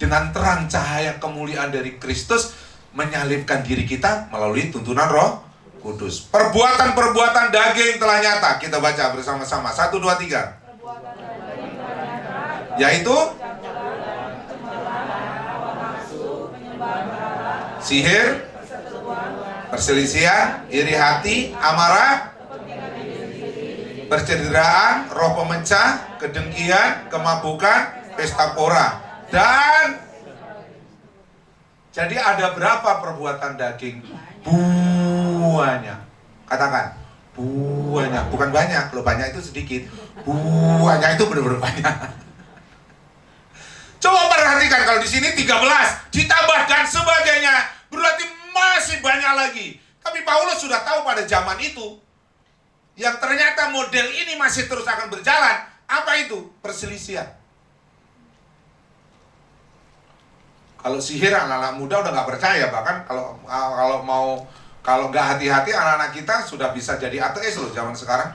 Dengan terang cahaya kemuliaan dari Kristus menyalibkan diri kita melalui tuntunan Roh Kudus. Perbuatan-perbuatan daging telah nyata. Kita baca bersama-sama. 1, 2, 3. Yaitu sihir, perselisihan, iri hati, amarah, percederaan, roh pemecah, kedengkian, kemabukan, pesta pora. Dan jadi ada berapa perbuatan daging? Banyak. Katakan, banyak. Bukan banyak, kalau banyak itu sedikit. Banyak itu benar-benar banyak. Coba perhatikan, kalau di sini 13 ditambah dan sebagainya, berarti masih banyak lagi. Tapi Paulus sudah tahu pada zaman itu yang ternyata model ini masih terus akan berjalan. Apa itu? Perselisihan. Kalau sihir anak-anak muda udah nggak percaya. Bahkan kalau nggak hati-hati anak-anak kita sudah bisa jadi ateis loh zaman sekarang.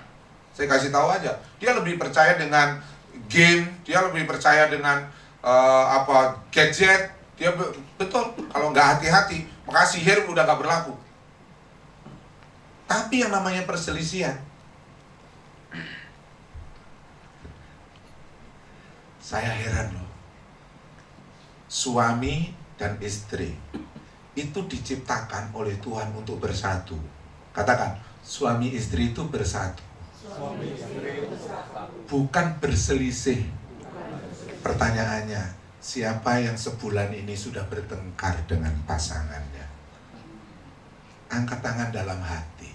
Saya kasih tahu aja. Dia lebih percaya dengan game. Dia lebih percaya dengan gadget. Dia betul. Kalau nggak hati-hati, maka sihir udah nggak berlaku. Tapi yang namanya perselisihan, saya heran loh. Suami dan istri itu diciptakan oleh Tuhan untuk bersatu. Katakan, suami istri itu bersatu. Bukan berselisih. Pertanyaannya, Siapa yang sebulan ini sudah bertengkar dengan pasangannya? Angkat tangan dalam hati.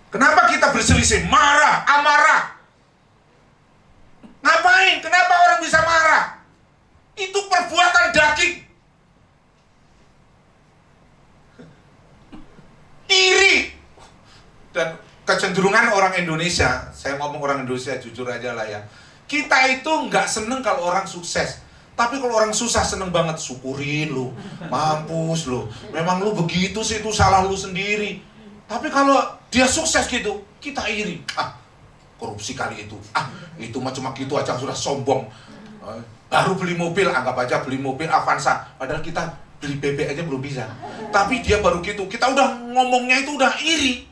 Kenapa kita berselisih? Marah, amarah. Ngapain? Kenapa orang bisa marah? Itu perbuatan daging. Iri. Dan kecenderungan orang Indonesia, saya ngomong orang Indonesia jujur aja lah ya, kita itu nggak seneng kalau orang sukses. Tapi kalau orang susah seneng banget. Syukurin lu, mampus lu, memang lu begitu sih, itu salah lu sendiri. Tapi kalau dia sukses gitu, kita iri. Korupsi kali itu. Itu mah cuma gitu aja sudah sombong. Baru beli mobil, anggap aja beli mobil Avanza. Padahal kita beli bebek aja belum bisa. Tapi dia baru gitu, kita udah ngomongnya itu udah iri.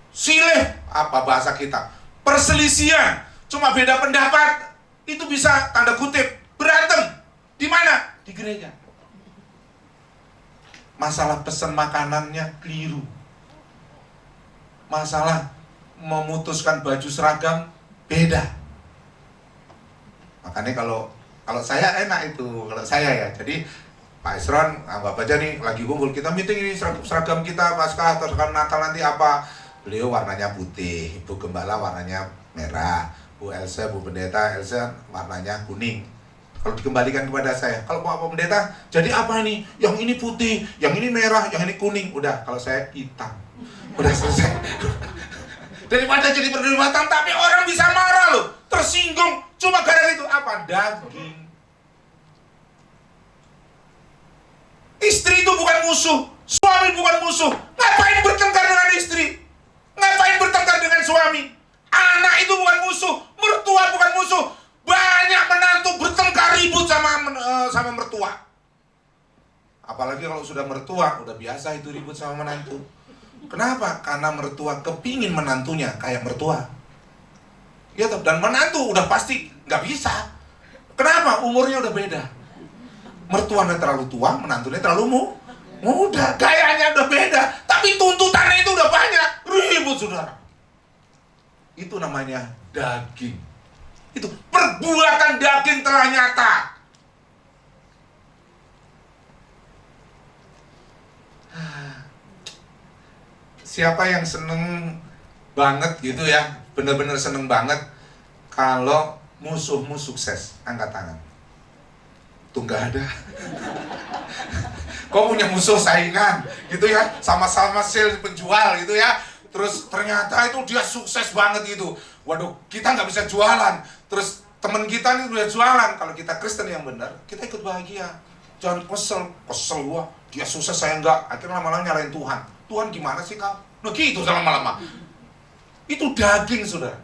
Silih, apa bahasa kita? Perselisihan, cuma beda pendapat, itu bisa tanda kutip berantem. Di mana? Di gereja. Masalah pesan makanannya keliru. Masalah memutuskan baju seragam beda. Makanya kalau saya enak itu, kalau saya ya. Jadi Pak Isron, anggap aja nih lagi kumpul, kita meeting ini seragam kita Paskah atau seragam Natal nanti apa? Beliau warnanya putih, Ibu Gembala warnanya merah, Bu Elsa, Bu Pendeta Elsa warnanya kuning. Kalau dikembalikan kepada saya, kalau Pak Pendeta, jadi apa ini? Yang ini putih, yang ini merah, yang ini kuning. Udah, kalau saya hitam. Udah selesai. Daripada jadi perdebatan, tapi orang bisa marah loh, tersinggung, cuma gara-gara itu apa? Daging. Istri itu bukan musuh, suami bukan musuh. Ngapain bertengkar dengan istri? Ngapain bertengkar dengan suami? Anak itu bukan musuh, mertua bukan musuh. Banyak menantu bertengkar ribut sama mertua. Apalagi kalau sudah mertua, udah biasa itu ribut sama menantu. Kenapa? Karena mertua kepingin menantunya kayak mertua. Ya, dan menantu udah pasti nggak bisa. Kenapa? Umurnya udah beda. Mertuanya terlalu tua, menantunya terlalu muda. Gayanya udah beda, tapi tuntutannya itu udah banyak. Ribut, saudara. Itu namanya daging. Itu perbuatan daging telah nyata. Siapa yang seneng banget gitu ya, bener-bener seneng banget kalau musuhmu sukses? Angkat tangan. Tuh nggak ada. Kau punya musuh saingan gitu ya, sama-sama sales penjual gitu ya, terus ternyata itu dia sukses banget gitu. Waduh, kita nggak bisa jualan. Terus teman kita nih udah jualan. Kalau kita Kristen yang benar, kita ikut bahagia. Jangan kesel gua, dia sukses saya enggak. Akhirnya lama-lama nyalain Tuhan. Tuhan gimana sih kau? Nah gitu lama-lama. Itu daging, saudara.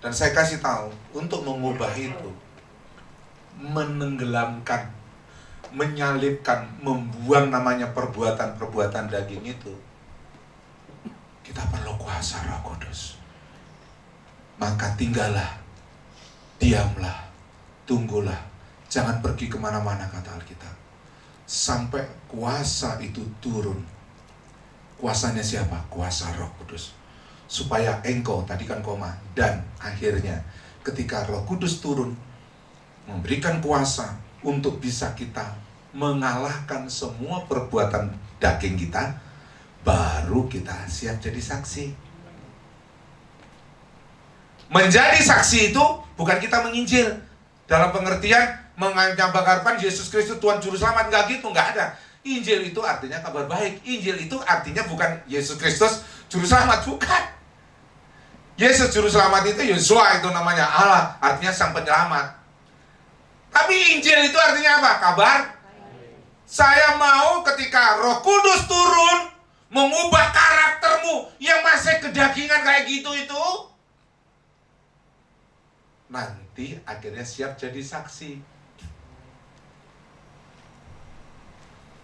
Dan saya kasih tahu, untuk mengubah itu, menenggelamkan, menyalibkan, membuang namanya perbuatan-perbuatan daging itu, kita perlu kuasa Roh Kudus. Maka tinggallah, diamlah, tunggulah, jangan pergi kemana-mana, kata Alkitab, sampai kuasa itu turun. Kuasanya siapa? Kuasa Roh Kudus. Supaya engkau, tadi kan koma, dan akhirnya ketika Roh Kudus turun, memberikan kuasa untuk bisa kita mengalahkan semua perbuatan daging kita, baru kita siap jadi saksi. Menjadi saksi itu bukan kita menginjil dalam pengertian mengabarkan Yesus Kristus Tuhan Juru Selamat, enggak gitu, enggak ada. Injil itu artinya kabar baik. Injil itu artinya bukan Yesus Kristus Juru Selamat, bukan. Yesus Juru Selamat itu Yeshua, itu namanya Allah, artinya Sang Penyelamat. Tapi Injil itu artinya apa? Kabar. Saya mau ketika Roh Kudus turun, mengubah karaktermu yang masih kedagingan kayak gitu itu, nanti akhirnya siap jadi saksi.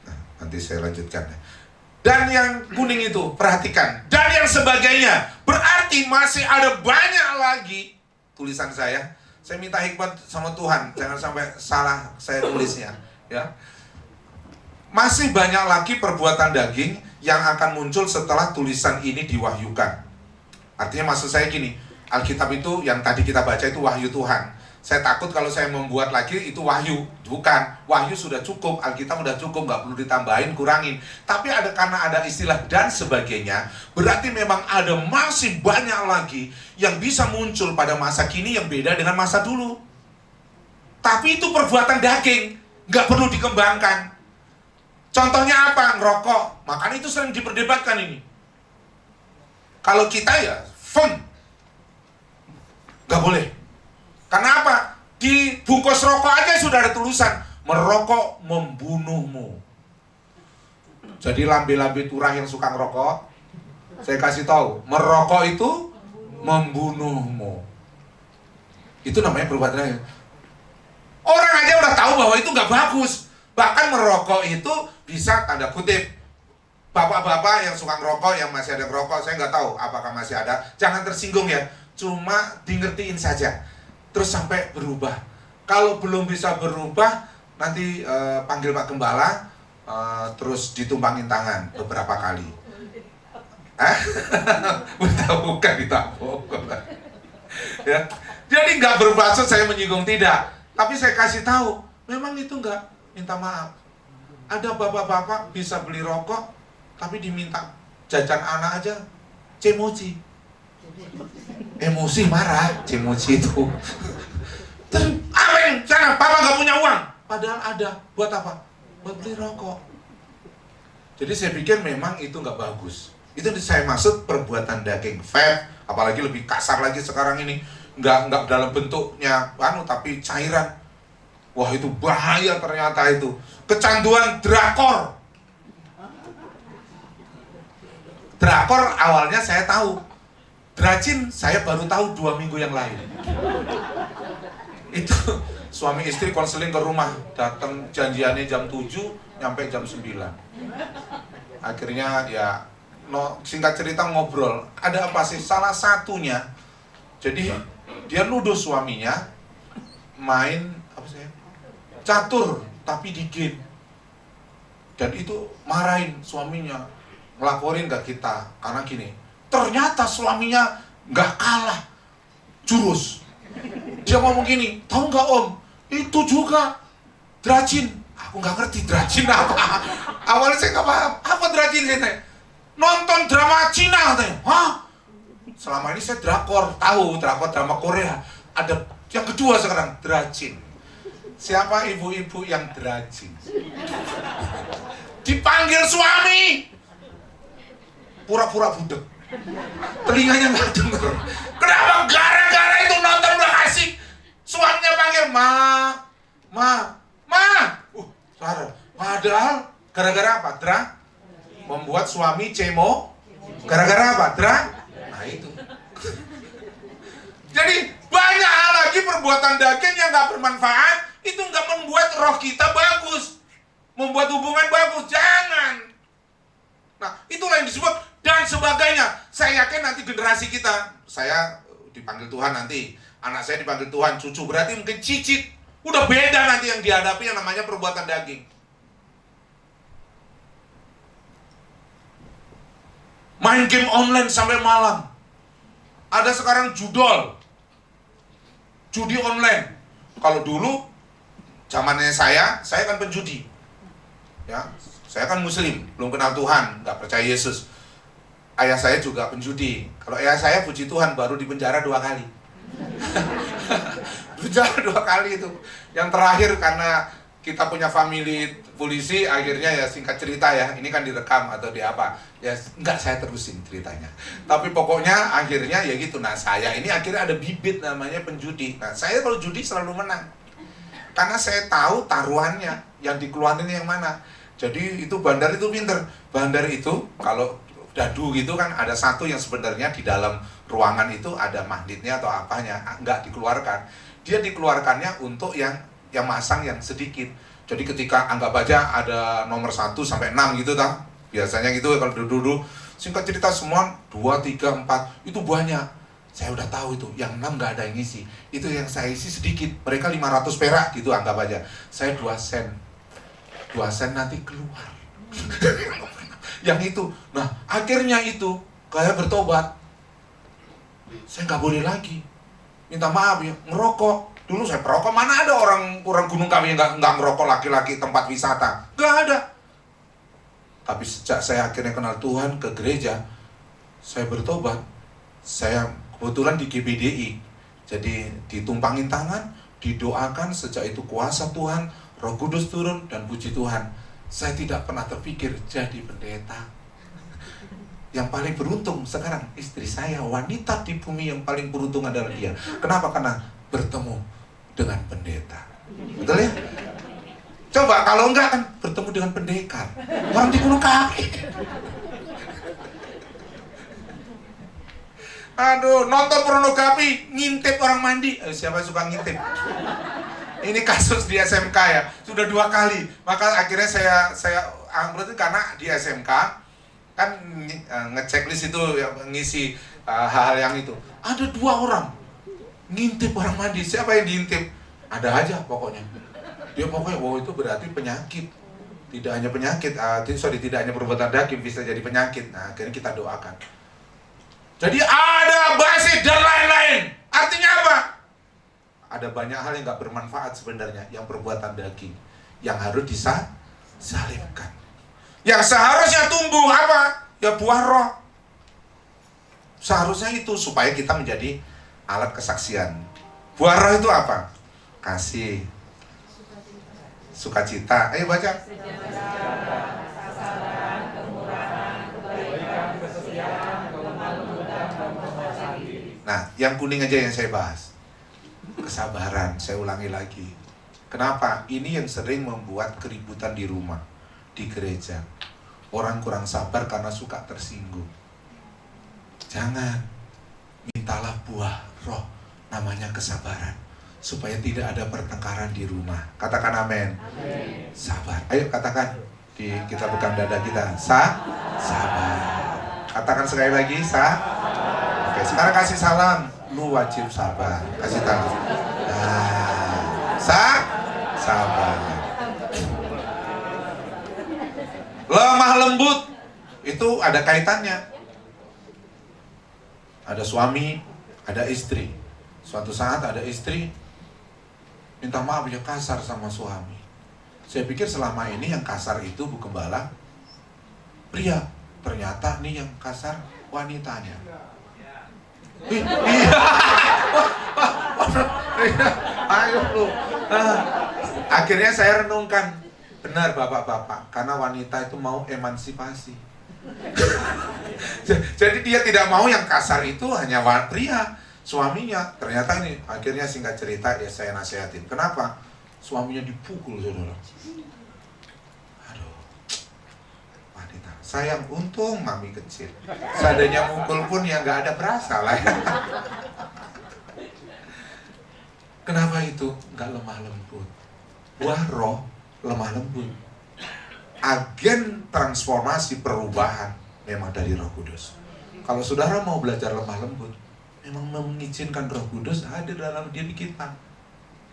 Nah, nanti saya lanjutkan. Dan yang kuning itu, perhatikan. Dan yang sebagainya. Berarti masih ada banyak lagi tulisan saya. Saya minta hikmat sama Tuhan, jangan sampai salah saya tulisnya, ya. Masih banyak lagi perbuatan daging yang akan muncul setelah tulisan ini diwahyukan. Artinya maksud saya gini, Alkitab itu yang tadi kita baca itu wahyu Tuhan. Saya takut kalau saya membuat lagi itu wahyu. Bukan, wahyu sudah cukup, Alkitab sudah cukup, nggak perlu ditambahin, kurangin. Tapi karena ada istilah dan sebagainya, berarti memang ada masih banyak lagi yang bisa muncul pada masa kini yang beda dengan masa dulu. Tapi itu perbuatan daging, nggak perlu dikembangkan. Contohnya apa? Ngerokok. Makanya itu sering diperdebatkan ini. Kalau kita ya, nggak boleh. Karena apa? Di bungkus rokok aja sudah ada tulisan, merokok membunuhmu. Jadi lambe-lambe turah yang suka ngerokok, saya kasih tahu, merokok itu membunuhmu. Itu namanya perbuatan. Orang aja udah tahu bahwa itu nggak bagus. Bahkan merokok itu bisa tanda kutip. Bapak-bapak yang suka ngerokok, yang masih ada ngerokok, saya nggak tahu apakah masih ada. Jangan tersinggung ya. Cuma di-ngertiin saja. Terus sampai berubah. Kalau belum bisa berubah, nanti panggil Pak Gembala, terus ditumpangin tangan beberapa kali. Bukan ditampung. Ya. Jadi nggak bermaksud saya menyinggung, tidak. Tapi saya kasih tahu, memang itu nggak minta maaf. Ada bapak-bapak bisa beli rokok, tapi diminta jajan anak aja, cemoci. Emosi, marah, cemoci itu. Terus apa yang sana? Papa nggak punya uang. Padahal ada. Buat apa? Buat beli rokok. Jadi saya pikir memang itu nggak bagus. Itu saya maksud perbuatan daging. Vape, apalagi lebih kasar lagi sekarang ini. Nggak dalam bentuknya tapi cairan. Wah, itu bahaya ternyata itu. Kecanduan drakor. Drakor awalnya saya tahu. Dracin saya baru tahu 2 minggu yang lalu. Itu suami istri konseling ke rumah, datang janjiannya jam 7, nyampe jam 9. Akhirnya ya singkat cerita ngobrol. Ada apa sih? Salah satunya, jadi dia nuduh suaminya main catur tapi di game. Dan itu marahin suaminya, ngelaporin ke kita karena gini. Ternyata suaminya nggak kalah jurus. Dia ngomong gini, tahu nggak om? Itu juga dracin. Aku nggak ngerti dracin apa. Awalnya saya nggak paham. Apa dracin? Saya tanya. Nonton drama Cina katanya. Hah? Selama ini saya drakor, tahu drakor drama Korea. Ada yang kedua sekarang dracin. Siapa ibu-ibu yang dracin? Dipanggil suami, pura-pura budek. Telinganya nggak dengar. Kenapa? Gara-gara itu nonton udah asik. Suaminya panggil ma. Suara. Padahal gara-gara apa? Membuat suami cemo. Gara-gara apa? Nah itu. Jadi banyak hal lagi perbuatan daging yang nggak bermanfaat. Itu nggak membuat roh kita bagus, membuat hubungan bagus. Jangan. Nah itulah yang disebut dan sebagainya. Saya yakin nanti generasi kita, saya dipanggil Tuhan nanti, anak saya dipanggil Tuhan, cucu berarti mungkin cicit. Udah beda nanti yang dihadapi yang namanya perbuatan daging. Main game online sampai malam. Ada sekarang judi online. Kalau dulu zamannya saya kan penjudi. Ya, saya kan muslim, belum kenal Tuhan, nggak percaya Yesus. Ayah saya juga penjudi. Kalau ayah saya puji Tuhan baru dipenjara 2 kali. Penjara 2 kali itu. Yang terakhir karena kita punya family polisi, akhirnya ya singkat cerita ya, ini kan direkam atau di apa. Ya enggak saya terusin ceritanya. Tapi pokoknya akhirnya ya gitu. Nah saya ini akhirnya ada bibit namanya penjudi. Nah saya kalau judi selalu menang. Karena saya tahu taruhannya yang dikeluarin yang mana. Jadi itu bandar itu pinter. Bandar itu kalau dadu gitu kan ada satu yang sebenarnya di dalam ruangan itu ada magnetnya atau apanya, nggak dikeluarkan. Dia dikeluarkannya untuk yang masang yang sedikit. Jadi ketika anggap aja ada nomor 1 sampai 6 gitu tau. Biasanya gitu kalau duduk-duduk. Singkat cerita semua 2, 3, 4 itu banyak. Saya udah tahu itu, yang 6 nggak ada yang isi. Itu yang saya isi sedikit. Mereka 500 perak gitu anggap aja. Saya 2 sen. 2 sen nanti keluar. Yang itu. Nah, akhirnya itu kayak bertobat. Saya nggak boleh lagi. Minta maaf ya, ngerokok. Dulu saya perokok, mana ada orang Gunung Kawi yang nggak ngerokok laki-laki tempat wisata? Nggak ada. Tapi sejak saya akhirnya kenal Tuhan ke gereja, saya bertobat. Saya kebetulan di GBDI, jadi ditumpangin tangan, didoakan. Sejak itu kuasa Tuhan, Roh Kudus turun, dan puji Tuhan, saya tidak pernah terpikir jadi pendeta. Yang paling beruntung sekarang istri saya, wanita di bumi yang paling beruntung adalah dia. Kenapa? Karena bertemu dengan pendeta. Betul ya? Coba kalau enggak kan bertemu dengan pendekar, orang di Gunung Kawi. Aduh, nonton pornografi, ngintip orang mandi. Siapa suka ngintip? Ini kasus di SMK ya, sudah 2 kali. Maka akhirnya saya berarti karena di SMK kan ngechecklist itu ya, ngisi hal-hal yang itu. Ada 2 orang ngintip orang mandi. Siapa yang diintip? Ada aja pokoknya. Dia pokoknya, wow, itu berarti penyakit. Tidak hanya penyakit, tidak hanya perbuatan daging, bisa jadi penyakit. Nah, akhirnya kita doakan. Jadi ada basit dan lain-lain. Artinya apa? Ada banyak hal yang gak bermanfaat sebenarnya, yang perbuatan daging, yang harus disalibkan. Yang seharusnya tumbuh apa? Ya buah roh. Seharusnya itu supaya kita menjadi alat kesaksian. Buah roh itu apa? Kasih, sukacita. Ayo baca. Nah, yang kuning aja yang saya bahas. Kesabaran, saya ulangi lagi. Kenapa? Ini yang sering membuat keributan di rumah, di gereja. Orang kurang sabar karena suka tersinggung. Jangan. Mintalah buah roh, namanya kesabaran, supaya tidak ada pertengkaran di rumah. Katakan amin. Amin. Sabar. Ayo katakan. Kita pegang dada kita. Sabar. Katakan sekali lagi. Oke, sekarang kasih salam. Lu wajib sabar. Kasih tangan. Nah, sabar. Lemah lembut itu ada kaitannya. Ada suami, ada istri. Suatu saat ada istri minta maaf ya, kasar sama suami. Saya pikir selama ini yang kasar itu Bu Gembala pria. Ternyata nih yang kasar wanitanya. Iya. Ayo lu. Akhirnya saya renungkan, benar bapak-bapak, karena wanita itu mau emansipasi. Jadi dia tidak mau yang kasar itu hanya pria, suaminya. Ternyata ini akhirnya singkat cerita ya saya nasihatin. Kenapa? Suaminya dipukul, saudara. Aduh, wanita. Sayang, untung mami kecil. Seadanya mukul pun ya nggak ada berasa lah ya. Kenapa itu? Nggak lemah lembut. Buah roh lemah lembut. Agen transformasi perubahan memang dari Roh Kudus. Kalau saudara mau belajar lemah lembut, memang mengizinkan Roh Kudus hadir dalam diri kita.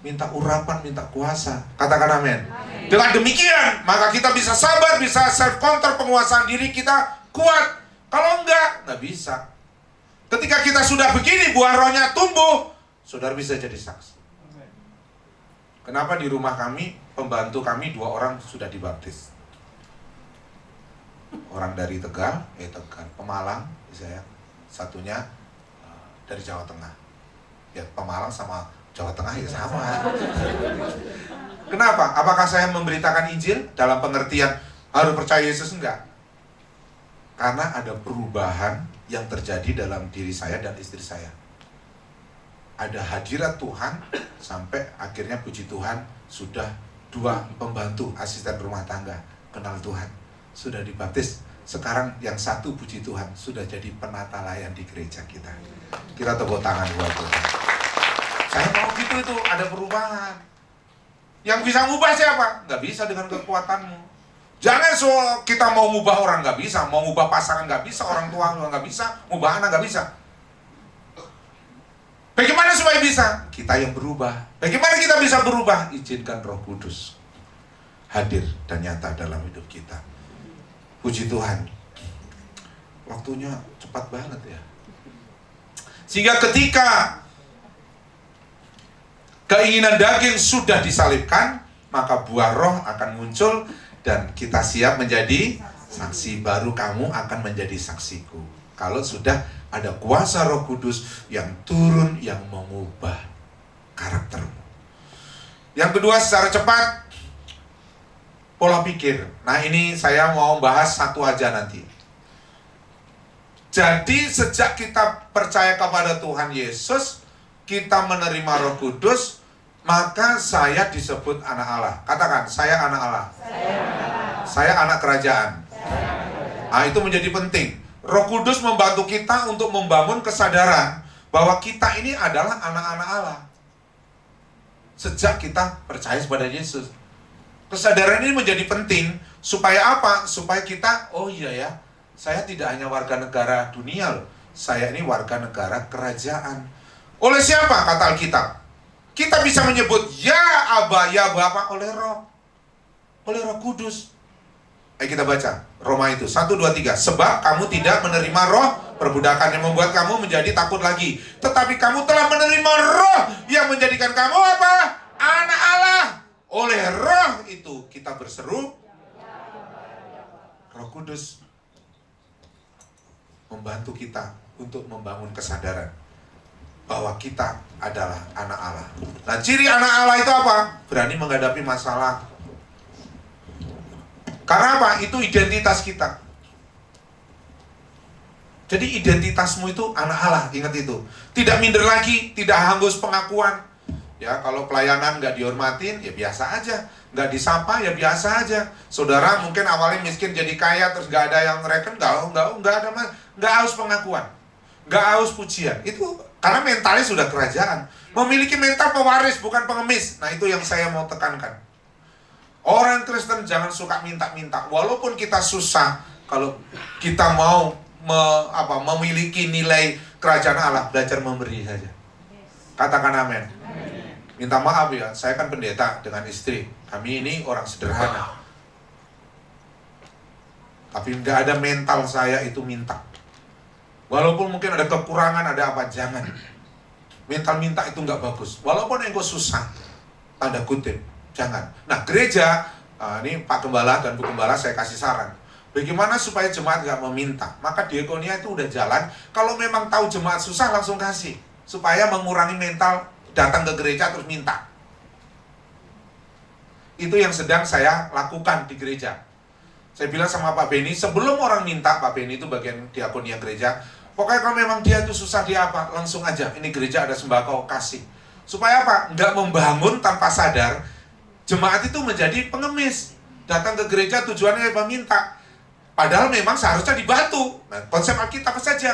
Minta urapan, minta kuasa. Katakan amin. Dengan demikian, maka kita bisa sabar, bisa self control, penguasaan diri kita kuat. Kalau nggak bisa. Ketika kita sudah begini, buah rohnya tumbuh, saudara bisa jadi saksi. Kenapa di rumah kami, pembantu kami 2 orang sudah dibaptis. Orang dari Tegal, Pemalang, saya satunya dari Jawa Tengah. Ya Pemalang sama Jawa Tengah ya sama. Kenapa? Apakah saya memberitakan Injil dalam pengertian harus percaya Yesus? Enggak. Karena ada perubahan yang terjadi dalam diri saya dan istri saya. Ada hadirat Tuhan sampai akhirnya puji Tuhan sudah 2 pembantu asisten rumah tangga kenal Tuhan, sudah dibaptis. Sekarang yang 1 puji Tuhan sudah jadi penata layan di gereja kita. Kita tepuk tangan buat Tuhan. Saya mau gitu, itu ada perubahan. Yang bisa ngubah siapa? Nggak bisa dengan kekuatanmu. Jangan kita mau ngubah orang, nggak bisa. Mau ngubah pasangan nggak bisa, orang tua nggak bisa, ngubah anak nggak bisa. Bagaimana supaya bisa? Kita yang berubah. Bagaimana kita bisa berubah? Izinkan Roh Kudus hadir dan nyata dalam hidup kita. Puji Tuhan. Waktunya cepat banget ya. Sehingga ketika keinginan daging sudah disalibkan, maka buah roh akan muncul dan kita siap menjadi saksi. Baru kamu akan menjadi saksiku. Kalau sudah ada kuasa Roh Kudus yang turun, yang mengubah karaktermu. Yang kedua, secara cepat, pola pikir. Nah, ini saya mau bahas satu aja nanti. Jadi sejak kita percaya kepada Tuhan Yesus, kita menerima Roh Kudus, maka saya disebut anak Allah. Katakan, saya anak Allah. Saya anak kerajaan. Nah, itu menjadi penting. Roh Kudus membantu kita untuk membangun kesadaran bahwa kita ini adalah anak-anak Allah. Sejak kita percaya kepada Yesus. Kesadaran ini menjadi penting supaya apa? Supaya kita, oh iya ya, saya tidak hanya warga negara dunia loh. Saya ini warga negara kerajaan. Oleh siapa? Kata Alkitab. Kita bisa menyebut ya Aba, ya Bapa oleh Roh. Oleh Roh Kudus. Ayo kita baca Roma itu 1, 2, 3. Sebab kamu tidak menerima roh perbudakan yang membuat kamu menjadi takut lagi, tetapi kamu telah menerima roh yang menjadikan kamu apa? Anak Allah. Oleh roh itu kita berseru. Roh Kudus membantu kita untuk membangun kesadaran bahwa kita adalah anak Allah. Nah, ciri anak Allah itu apa? Berani menghadapi masalah. Karena apa? Itu identitas kita. Jadi identitasmu itu anak Allah, ingat itu. Tidak minder lagi, tidak hangus pengakuan. Ya, kalau pelayanan nggak dihormatin, ya biasa aja. Nggak disapa, ya biasa aja. Saudara mungkin awalnya miskin jadi kaya, terus nggak ada yang reken, nggak haus pengakuan. Nggak haus pujian. Itu karena mentalnya sudah kerajaan. Memiliki mental pewaris, bukan pengemis. Nah, itu yang saya mau tekankan. Orang Kristen jangan suka minta-minta. Walaupun kita susah, kalau kita mau memiliki nilai kerajaan Allah, belajar memberi saja. Katakan amin. Minta maaf ya, saya kan pendeta dengan istri. Kami ini orang sederhana. Tapi nggak ada mental saya itu minta. Walaupun mungkin ada kekurangan, ada apa, jangan. Mental minta itu nggak bagus. Walaupun engkau susah, tanda kutip. Jangan. Nah, gereja, ini Pak Gembala dan Bu Gembala saya kasih saran. Bagaimana supaya jemaat gak meminta? Maka diakonia itu udah jalan. Kalau memang tahu jemaat susah, langsung kasih. Supaya mengurangi mental datang ke gereja terus minta. Itu yang sedang saya lakukan di gereja. Saya bilang sama Pak Beni, sebelum orang minta, Pak Beni itu bagian diakonia gereja, pokoknya kalau memang dia itu susah, dia apa? Langsung aja, ini gereja ada sembako, kasih. Supaya apa? Nggak membangun tanpa sadar. Jemaat itu menjadi pengemis. Datang ke gereja tujuannya meminta. Padahal memang seharusnya dibantu. Nah, konsep Alkitab saja.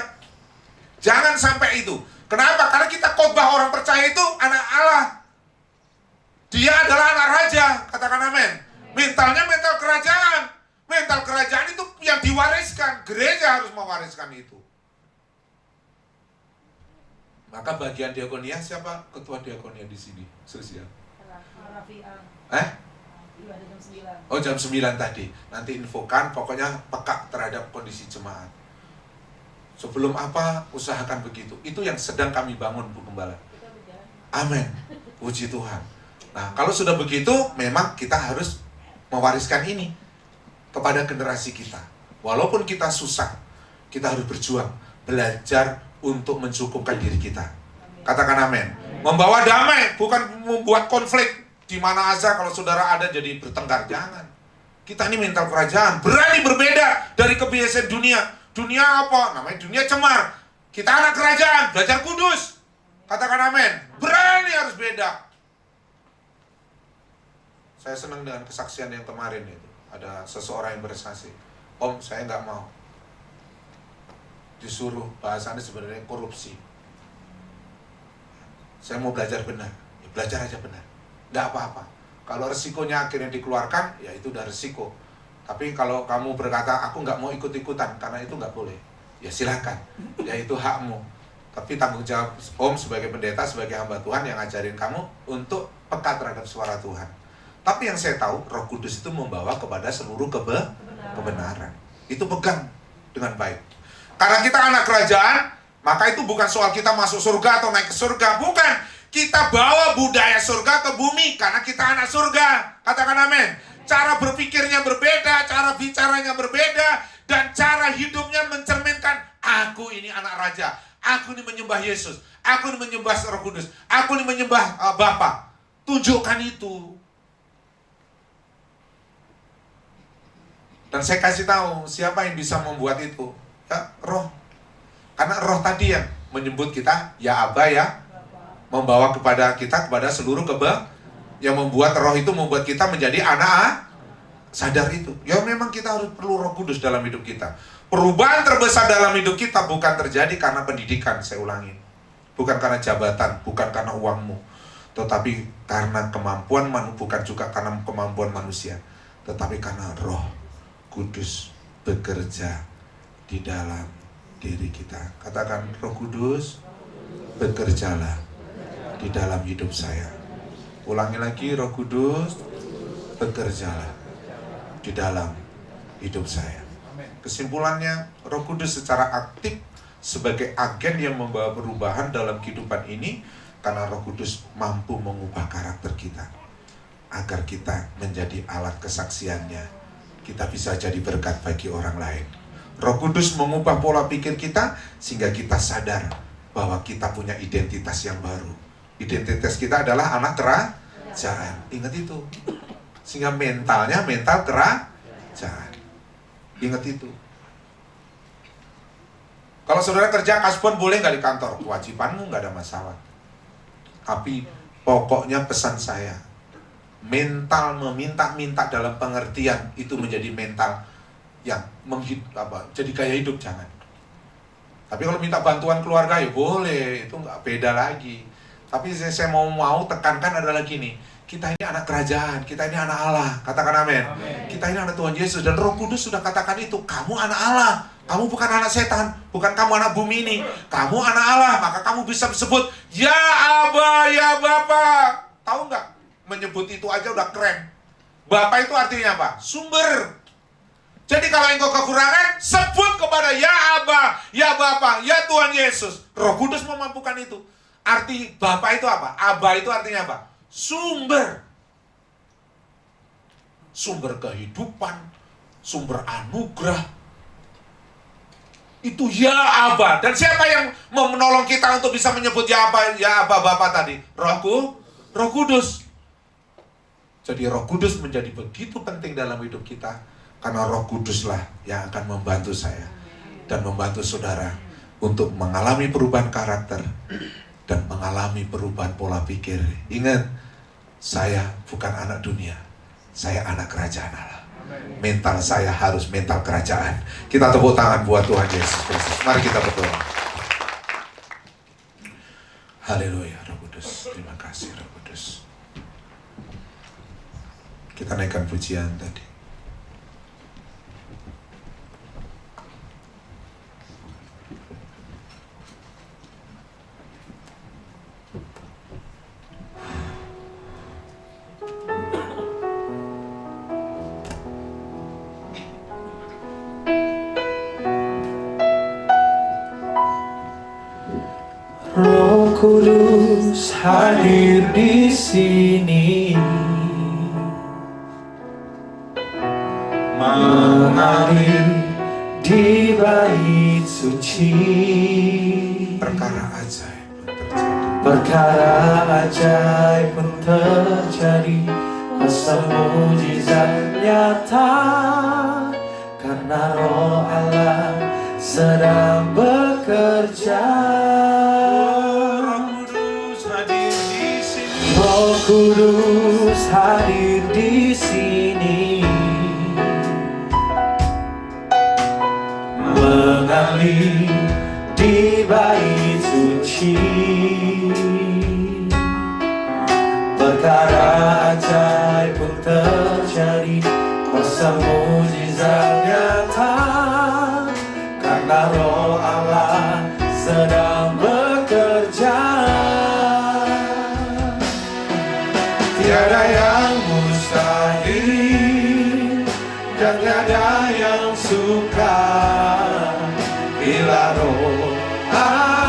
Jangan sampai itu. Kenapa? Karena kita khotbah orang percaya itu anak Allah. Dia adalah anak raja. Katakan amin. Mentalnya mental kerajaan. Mental kerajaan itu yang diwariskan. Gereja harus mewariskan itu. Maka bagian diakonia siapa? Ketua diakonia di sini. Sosial. Oh, jam 9 tadi. Nanti infokan, pokoknya peka terhadap kondisi jemaat. Sebelum apa, usahakan begitu. Itu yang sedang kami bangun, Bu Gembala. Amin. Puji Tuhan. Nah, kalau sudah begitu, memang kita harus mewariskan ini kepada generasi kita. Walaupun kita susah, kita harus berjuang, belajar untuk mencukupkan diri kita. Katakan amin. Membawa damai, bukan membuat konflik. Di mana aja kalau saudara ada jadi bertengkar, jangan. Kita ini mental kerajaan, berani berbeda dari kebiasaan dunia. Dunia apa? Namanya dunia cemar. Kita anak kerajaan, belajar kudus. Katakan amin. Berani harus beda. Saya senang dengan kesaksian yang kemarin itu. Ada seseorang yang bersaksi. Om, saya nggak mau. Disuruh, bahasannya sebenarnya korupsi. Saya mau belajar benar. Ya, belajar aja benar. Nggak apa-apa. Kalau resikonya akhirnya dikeluarkan, ya itu udah resiko. Tapi kalau kamu berkata, aku nggak mau ikut-ikutan, karena itu nggak boleh. Ya silakan, ya itu hakmu. Tapi tanggung jawab Om sebagai pendeta, sebagai hamba Tuhan yang ngajarin kamu untuk peka terhadap suara Tuhan. Tapi yang saya tahu, Roh Kudus itu membawa kepada seluruh kebenaran. Itu pegang dengan baik. Karena kita anak kerajaan, Maka itu bukan soal kita masuk surga atau naik ke surga, bukan. Kita bawa budaya surga ke bumi karena kita anak surga. Katakan amin. Cara berpikirnya berbeda, cara bicaranya berbeda, dan cara hidupnya mencerminkan, aku ini anak raja, aku ini menyembah Yesus, aku ini menyembah Roh Kudus, aku ini menyembah Bapa. Tunjukkan itu. Dan saya kasih tahu siapa yang bisa membuat itu. Ya, Roh. Karena Roh tadi yang menyebut kita, ya Aba ya, membawa kepada kita, kepada seluruh yang membuat Roh itu membuat kita menjadi anak sadar itu. Ya memang kita harus perlu Roh Kudus dalam hidup kita. Perubahan terbesar dalam hidup kita bukan terjadi karena pendidikan, saya ulangi. Bukan karena jabatan, bukan karena uangmu. Tetapi karena kemampuan, bukan juga karena kemampuan manusia. Tetapi karena Roh Kudus bekerja di dalam diri kita. Katakan, Roh Kudus, bekerjalah di dalam hidup saya. Ulangi lagi, Roh Kudus, bekerjalah di dalam hidup saya. Kesimpulannya, Roh Kudus secara aktif sebagai agen yang membawa perubahan dalam kehidupan ini, karena Roh Kudus mampu mengubah karakter kita agar kita menjadi alat kesaksiannya. Kita bisa jadi berkat bagi orang lain. Roh Kudus mengubah pola pikir kita sehingga kita sadar bahwa kita punya identitas yang baru. Identitas kita adalah anak kerajaan. Ingat itu. Sehingga mentalnya mental kerajaan. Ingat itu. Kalau saudara kerja kasbon boleh nggak di kantor? Kewajibanmu nggak ada masalah. Tapi pokoknya pesan saya, mental meminta-minta dalam pengertian itu menjadi mental yang jadi gaya hidup, jangan. Tapi kalau minta bantuan keluarga ya boleh, itu nggak beda lagi. Tapi saya mau tekankan adalah gini, kita ini anak kerajaan, kita ini anak Allah, katakan amin. Kita ini anak Tuhan Yesus, dan Roh Kudus sudah katakan itu, kamu anak Allah, kamu bukan anak setan, bukan kamu anak bumi ini, kamu anak Allah, maka kamu bisa disebut, ya Aba, ya Bapa. Tahu nggak? Menyebut itu aja udah keren. Bapa itu artinya apa? Sumber. Jadi kalau engkau kekurangan, sebut kepada ya Aba, ya Bapa, ya Tuhan Yesus. Roh Kudus memampukan itu. Arti Bapa itu apa? Aba itu artinya apa? Sumber. Sumber kehidupan, sumber anugerah. Itu ya Aba. Dan siapa yang mau menolong kita untuk bisa menyebut ya Aba Bapa tadi? Roh Kudus. Jadi Roh Kudus menjadi begitu penting dalam hidup kita. Karena Roh Kuduslah yang akan membantu saya dan membantu saudara untuk mengalami perubahan karakter dan mengalami perubahan pola pikir. Ingat, saya bukan anak dunia, saya anak kerajaan Allah. Mental saya harus mental kerajaan. Kita tepuk tangan buat Tuhan Yesus Kristus. Mari kita berdoa. Haleluya, Roh Kudus. Terima kasih, Roh Kudus. Kita naikkan pujian tadi. Roh Kudus hadir di sini, mengalir di bait suci. Perkara ajaib pun terjadi. Perkara ajaib pun terjadi, kuasa mujizat nyata, karena Roh Allah sedang bekerja. Roh Kudus hadir di sini, mengalir di bait suci. Perkara ajaib pun terjadi, kuasa mujizat nyata, karena Roh Allah sedang bekerja. Tiada yang mustahil dan tiada yang sukar bila Roh Allah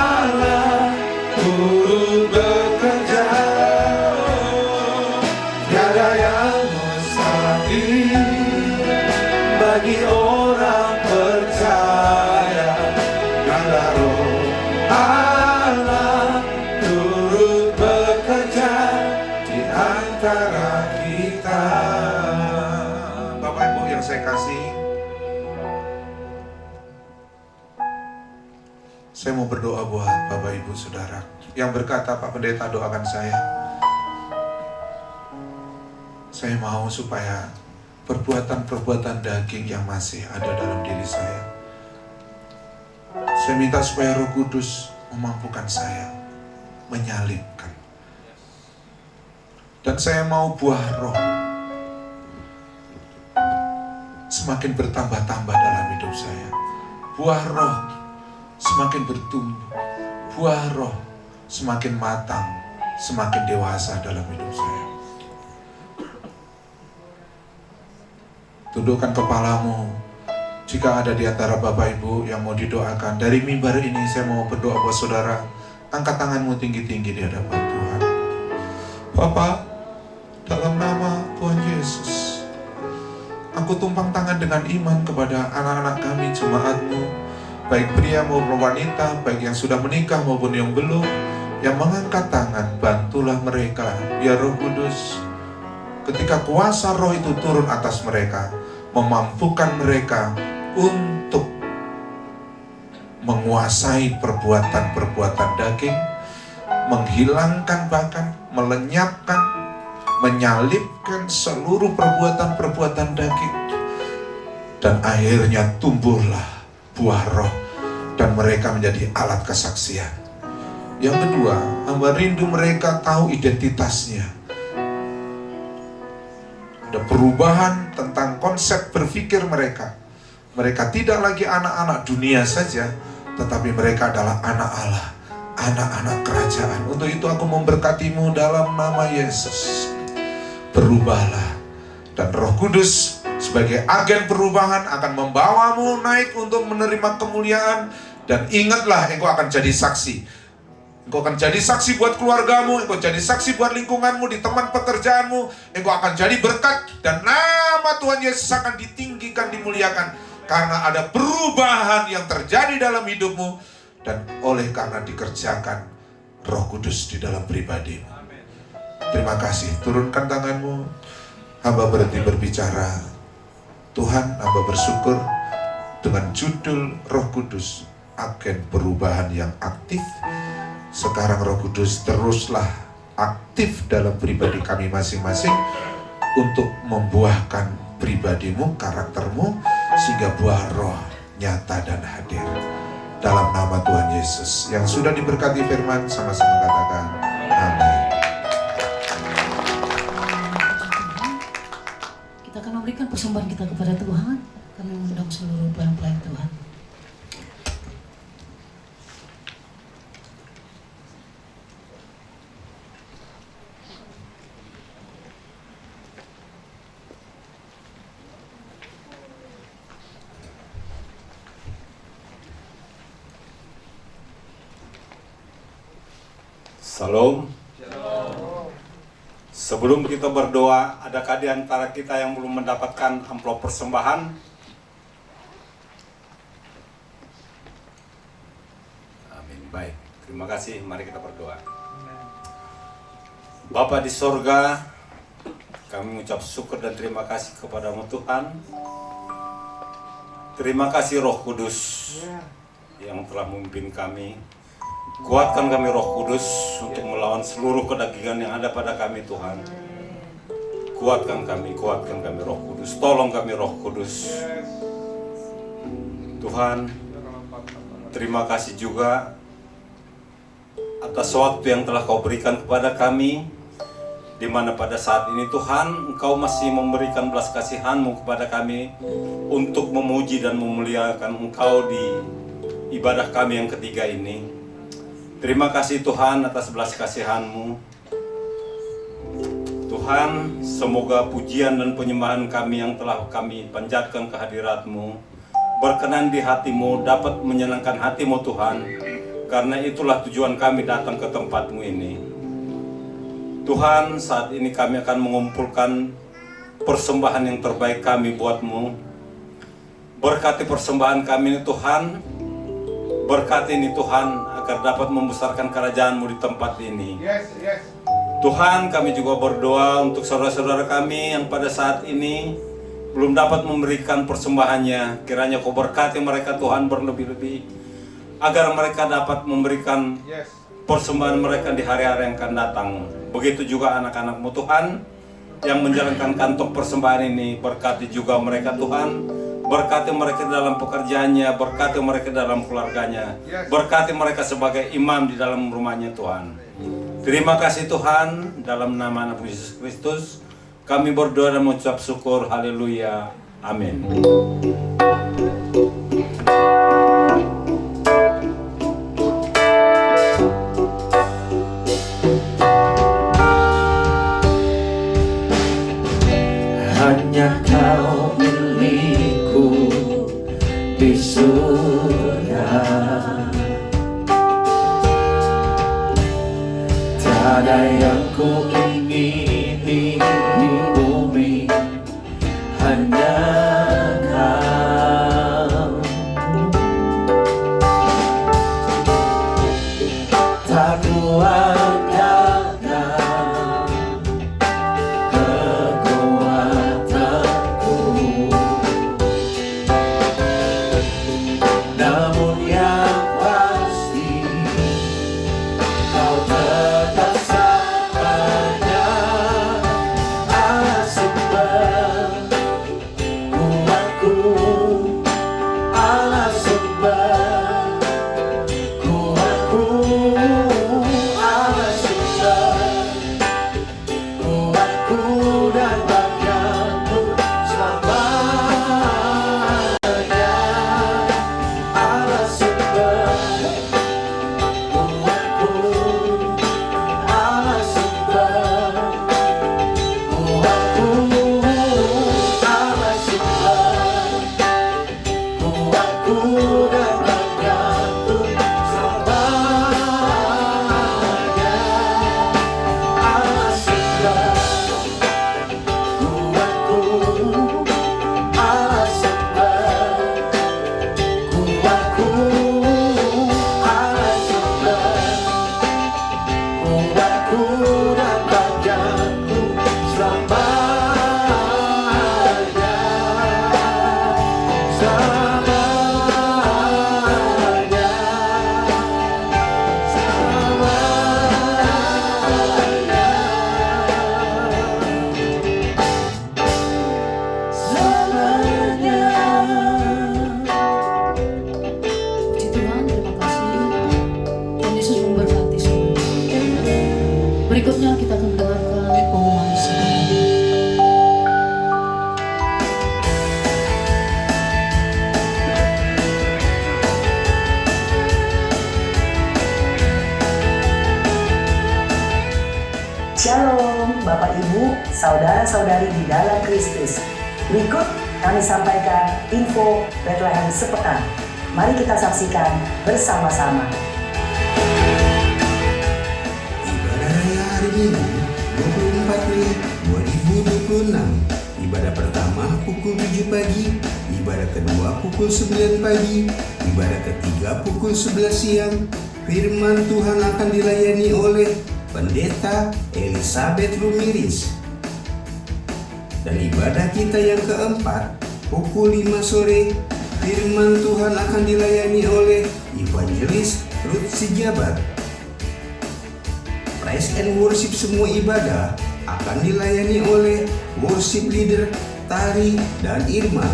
berdoa buat Bapak Ibu Saudara yang berkata, Pak Pendeta doakan saya. Saya mau supaya perbuatan-perbuatan daging yang masih ada dalam diri saya minta supaya Roh Kudus memampukan saya menyalibkan. Dan saya mau buah roh semakin bertambah-tambah dalam hidup saya. Buah roh semakin bertumbuh. Buah roh semakin matang, semakin dewasa dalam hidup saya. Tundukkan kepalamu. Jika ada di antara Bapak Ibu yang mau didoakan, dari mimbar ini saya mau berdoa buat saudara. Angkat tanganmu tinggi-tinggi di hadapan Tuhan. Bapak, dalam nama Tuhan Yesus, aku tumpang tangan dengan iman kepada anak-anak kami, jemaat-Mu, baik pria maupun wanita, baik yang sudah menikah maupun yang belum, yang mengangkat tangan. Bantulah mereka, biar Roh Kudus, ketika kuasa roh itu turun atas mereka, memampukan mereka untuk menguasai perbuatan-perbuatan daging, menghilangkan bahkan melenyapkan, menyalibkan seluruh perbuatan-perbuatan daging, dan akhirnya tumbuhlah buah roh dan mereka menjadi alat kesaksian. Yang kedua, hamba rindu mereka tahu identitasnya. Ada perubahan tentang konsep berpikir mereka. Mereka tidak lagi anak-anak dunia saja, tetapi mereka adalah anak Allah, anak-anak kerajaan. Untuk itu aku memberkatimu dalam nama Yesus. Berubahlah, dan Roh Kudus sebagai agen perubahan akan membawamu naik untuk menerima kemuliaan. Dan ingatlah, engkau akan jadi saksi. Engkau akan jadi saksi buat keluargamu, engkau jadi saksi buat lingkunganmu, di teman pekerjaanmu. Engkau akan jadi berkat, dan nama Tuhan Yesus akan ditinggikan, dimuliakan. Karena ada perubahan yang terjadi dalam hidupmu, dan oleh karena dikerjakan Roh Kudus di dalam pribadimu. Terima kasih. Turunkan tanganmu. Hamba berhenti berbicara. Tuhan, hamba bersyukur dengan judul Roh Kudus, agen perubahan yang aktif. Sekarang Roh Kudus teruslah aktif dalam pribadi kami masing-masing untuk membuahkan pribadimu, karaktermu, sehingga buah roh nyata dan hadir. Dalam nama Tuhan Yesus yang sudah diberkati firman, sama-sama katakan amin. Kita akan memberikan persembahan kita kepada Tuhan. Kami mengundang seluruh pelayan-pelayan Tuhan. Salam. Sebelum kita berdoa, adakah di antara kita yang belum mendapatkan amplop persembahan? Amin. Baik. Terima kasih. Mari kita berdoa. Bapa di sorga, kami mengucap syukur dan terima kasih kepadamu Tuhan. Terima kasih Roh Kudus yang telah memimpin kami. Kuatkan kami Roh Kudus untuk melawan seluruh kedagingan yang ada pada kami Tuhan. Kuatkan kami Roh Kudus. Tolong kami Roh Kudus. Tuhan, terima kasih juga atas waktu yang telah Kau berikan kepada kami, di mana pada saat ini Tuhan, Engkau masih memberikan belas kasihan-Mu kepada kami untuk memuji dan memuliakan Engkau di ibadah kami yang ketiga ini. Terima kasih Tuhan atas belas kasihan-Mu. Tuhan, semoga pujian dan penyembahan kami yang telah kami panjatkan ke hadirat-Mu berkenan di hati-Mu, dapat menyenangkan hati-Mu Tuhan. Karena itulah tujuan kami datang ke tempat-Mu ini. Tuhan, saat ini kami akan mengumpulkan persembahan yang terbaik kami buat-Mu. Berkati persembahan kami ini Tuhan. Berkati ini Tuhan, agar dapat membesarkan kerajaan-Mu di tempat ini. Tuhan, kami juga berdoa untuk saudara-saudara kami yang pada saat ini belum dapat memberikan persembahannya. Kiranya Kau berkati mereka Tuhan berlebih-lebih, agar mereka dapat memberikan persembahan mereka di hari-hari yang akan datang. Begitu juga anak-anak-Mu Tuhan yang menjalankan kantong persembahan ini, berkati juga mereka Tuhan, berkati mereka dalam pekerjaannya, berkati mereka dalam keluarganya, berkati mereka sebagai imam di dalam rumahnya Tuhan. Terima kasih Tuhan, dalam nama anak Yesus Kristus kami berdoa dan mengucap syukur. Haleluya, amin. Hanya Kau milikku di surga, tiada yang ku ingini di bumi, hanya Kau. Tak kuandalkan kekuatanku, namun yang pasti Kau tetap selamanya Allah sumber kuatku, Allah sumber kuatku, Allah sumber kuatku dan bagianku selamanya. Allah sumber kuatku, Allah sumber kuatku, Allah sumber kuatku dan bagianku selamanya. Allah sumber kuatku, Allah sumber kuatku, Allah sumber kuatku dan bagianku selamanya. Selamanya, selamanya. Puji Tuhan, terima kasih. Tuhan Yesus memberkati semua. Berikutnya kita akan mendengarkan pengumuman sebentar. Shalom Bapak Ibu, Saudara-saudari di dalam Kristus. Berikut kami sampaikan info Bethlehem sepekan. Mari kita saksikan bersama-sama. Ibadah Raya hari Minggu 24 Mei 2026. Ibadah pertama pukul 7 pagi, ibadah kedua pukul 9 pagi, ibadah ketiga pukul 11 siang. Firman Tuhan akan dilayani oleh Pendeta Elizabeth Rumiris. Dan ibadah kita yang keempat pukul 5 sore, firman Tuhan akan dilayani oleh Evangelis Ruth Sijabat. Praise and worship semua ibadah akan dilayani oleh worship leader Tari dan Irma.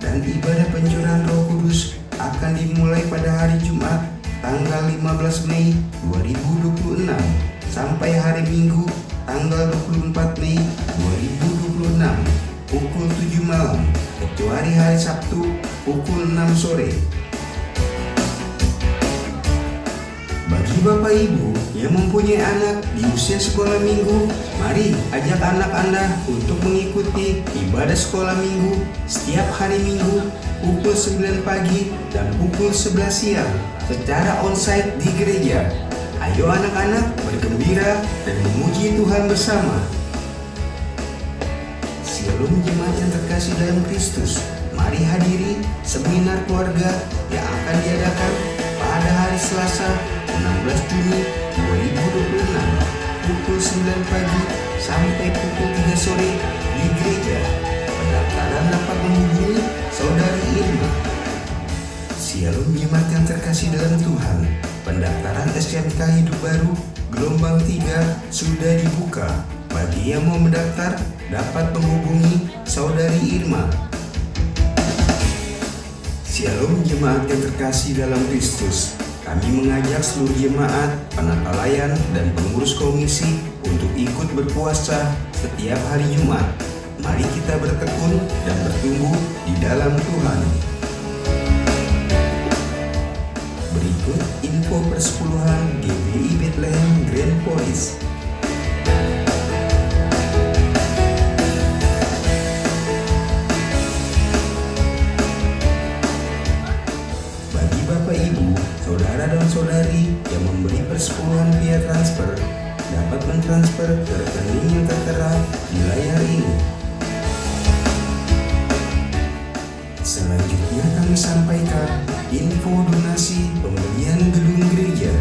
Dan ibadah pencurahan Roh Kudus akan dimulai pada hari Jumat tanggal 15 Mei 2026 sampai hari Minggu tanggal 24 Mei 2026 pukul 7 malam, kecuali hari Sabtu pukul 6 sore. Bagi Bapak Ibu yang mempunyai anak di usia sekolah minggu, mari ajak anak Anda untuk mengikuti ibadah sekolah minggu setiap hari Minggu pukul 9 pagi dan pukul 11 siang secara onsite di gereja. Ayo anak-anak bergembira dan memuji Tuhan bersama. Shalom jemaat yang terkasih dalam Kristus. Mari hadiri seminar keluarga yang akan diadakan pada hari Selasa 16 Juni 2026 pukul 9 pagi sampai pukul 3 sore di gereja. Pendaftaran dapat menghubungi Saudari Irma. Shalom jemaat yang terkasih dalam Tuhan. Pendaftaran SMK Hidup Baru gelombang 3 sudah dibuka. Bagi yang mau mendaftar dapat menghubungi Saudari Irma. Shalom jemaat yang terkasih dalam Kristus. Kami mengajak seluruh jemaat, penata layan, dan pengurus komisi untuk ikut berpuasa setiap hari Jumat. Mari kita bertekun dan bertumbuh di dalam Tuhan. Berikut info persepuluhan GBI Bethlehem Grand Police. Bagi Bapak Ibu, Saudara dan Saudari yang memberi persepuluhan via transfer dapat mentransfer ke rekening yang tertera di layar ini. Selanjutnya kami sampaikan info donasi pembelian gedung gereja.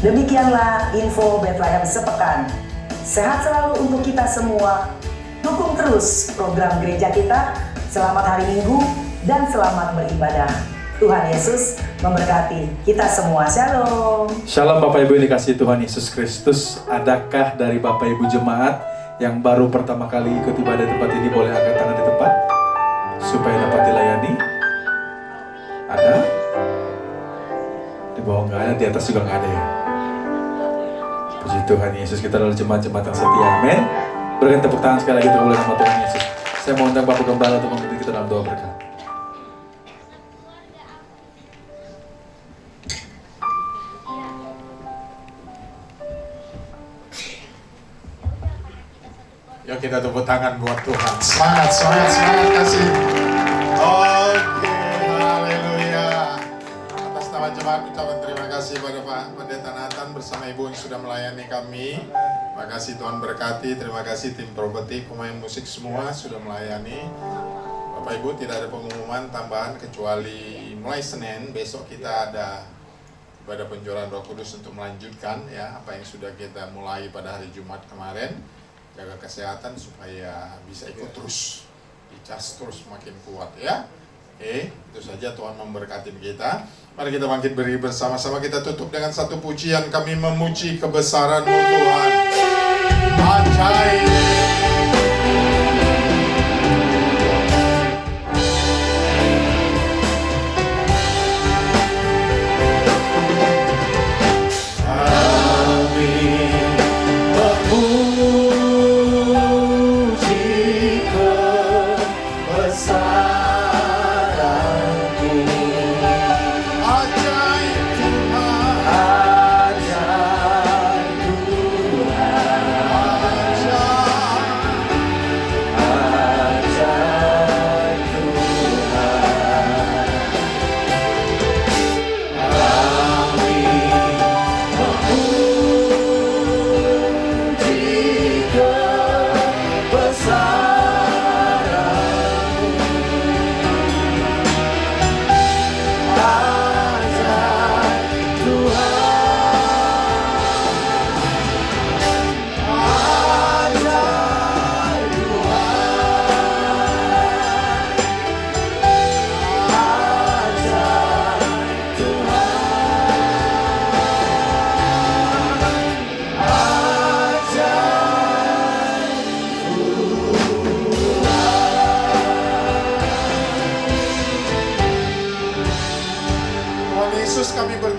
Demikianlah info Bethlehem sepekan. Sehat selalu untuk kita semua. Dukung terus program gereja kita. Selamat hari Minggu dan selamat beribadah. Tuhan Yesus memberkati kita semua. Shalom. Shalom Bapak Ibu yang dikasihi Tuhan Yesus Kristus. Adakah dari Bapak Ibu jemaat yang baru pertama kali ikut ibadah tempat ini boleh angkat tangan di tempat supaya dapat dilayani? Ada? Di bawah nggak ada, di atas juga nggak ada ya. Puji Tuhan Yesus, kita adalah jemaat-jemaat yang setia. Amin. Berikan tepuk tangan sekali lagi untuk nama Tuhan Yesus. Saya mau undang Bapak Gembala untuk memimpin kita dalam doa berkat. Yuk kita tepuk tangan buat Tuhan. Semangat, semangat, semangat kasih. Oke, haleluya. Atas nama jemaat ucapan terima kasih pada Pak Pendeta Nathan bersama Ibu yang sudah melayani kami. Terima kasih Tuhan berkati, terima kasih tim properti, pemain musik semua sudah melayani. Bapak Ibu tidak ada pengumuman tambahan kecuali mulai Senin besok kita ada ibadah penjualan Roh Kudus untuk melanjutkan ya apa yang sudah kita mulai pada hari Jumat kemarin. Jaga kesehatan supaya bisa ikut terus, dicas terus makin kuat ya. Itu saja Tuhan memberkati kita. Mari kita bangkit berdiri bersama-sama, kita tutup dengan satu pujian. Kami memuji kebesaran-Mu Tuhan. Ajaib.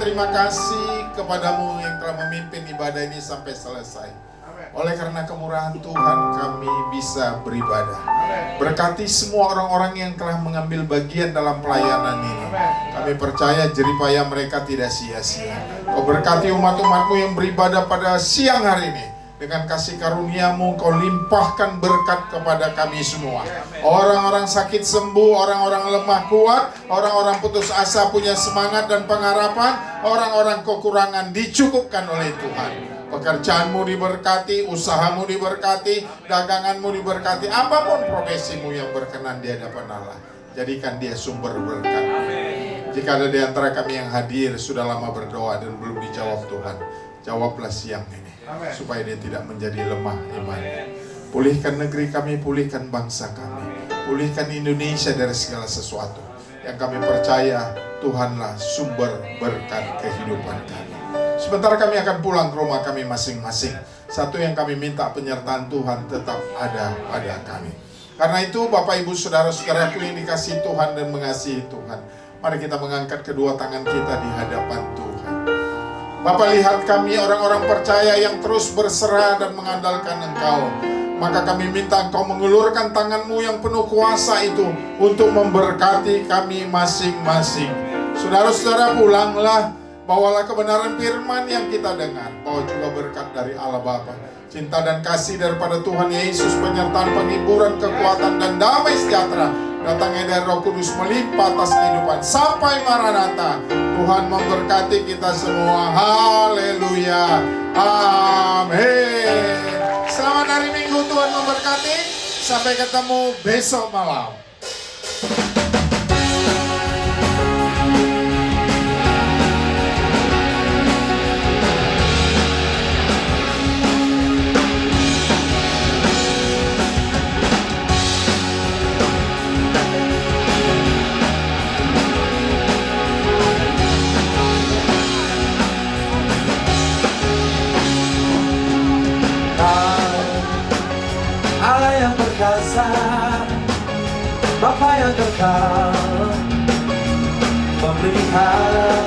Terima kasih kepadamu yang telah memimpin ibadah ini sampai selesai. Oleh karena kemurahan Tuhan kami bisa beribadah. Berkati semua orang-orang yang telah mengambil bagian dalam pelayanan ini. Kami percaya jeripaya mereka tidak sia-sia. Kau berkati umat-umatmu yang beribadah pada siang hari ini. Dengan kasih karunia-Mu Kau limpahkan berkat kepada kami semua. Orang-orang sakit sembuh, orang-orang lemah kuat, orang-orang putus asa punya semangat dan pengharapan, orang-orang kekurangan dicukupkan oleh Tuhan. Pekerjaanmu diberkati, usahamu diberkati, daganganmu diberkati, apapun profesimu yang berkenan di hadapan Allah. Jadikan dia sumber berkat. Jika ada di antara kami yang hadir sudah lama berdoa dan belum dijawab Tuhan, jawablah siang ini supaya dia tidak menjadi lemah imannya. Pulihkan negeri kami, pulihkan bangsa kami, pulihkan Indonesia dari segala sesuatu yang kami percaya Tuhanlah sumber berkat kehidupan kami. Sebentar kami akan pulang ke rumah kami masing-masing. Satu yang kami minta, penyertaan Tuhan tetap ada pada kami. Karena itu Bapak Ibu Saudara-saudaraku yang dikasihi Tuhan dan mengasihi Tuhan, mari kita mengangkat kedua tangan kita di hadapan Tuhan. Bapak, lihat kami orang-orang percaya yang terus berserah dan mengandalkan Engkau. Maka kami minta Engkau mengulurkan tangan-Mu yang penuh kuasa itu untuk memberkati kami masing-masing. Saudara-saudara, pulanglah, bawalah kebenaran firman yang kita dengar. Bawa juga berkat dari Allah Bapa, cinta dan kasih daripada Tuhan Yesus, penyertaan, penghiburan, kekuatan, dan damai sejahtera datangnya dari Roh Kudus melimpah atas kehidupan sampai Maranatha. Tuhan memberkati kita semua. Haleluya. Amin. Selamat hari Minggu, Tuhan memberkati. Sampai ketemu besok malam. Allah yang perkasa, Bapa yang kekal, memelihara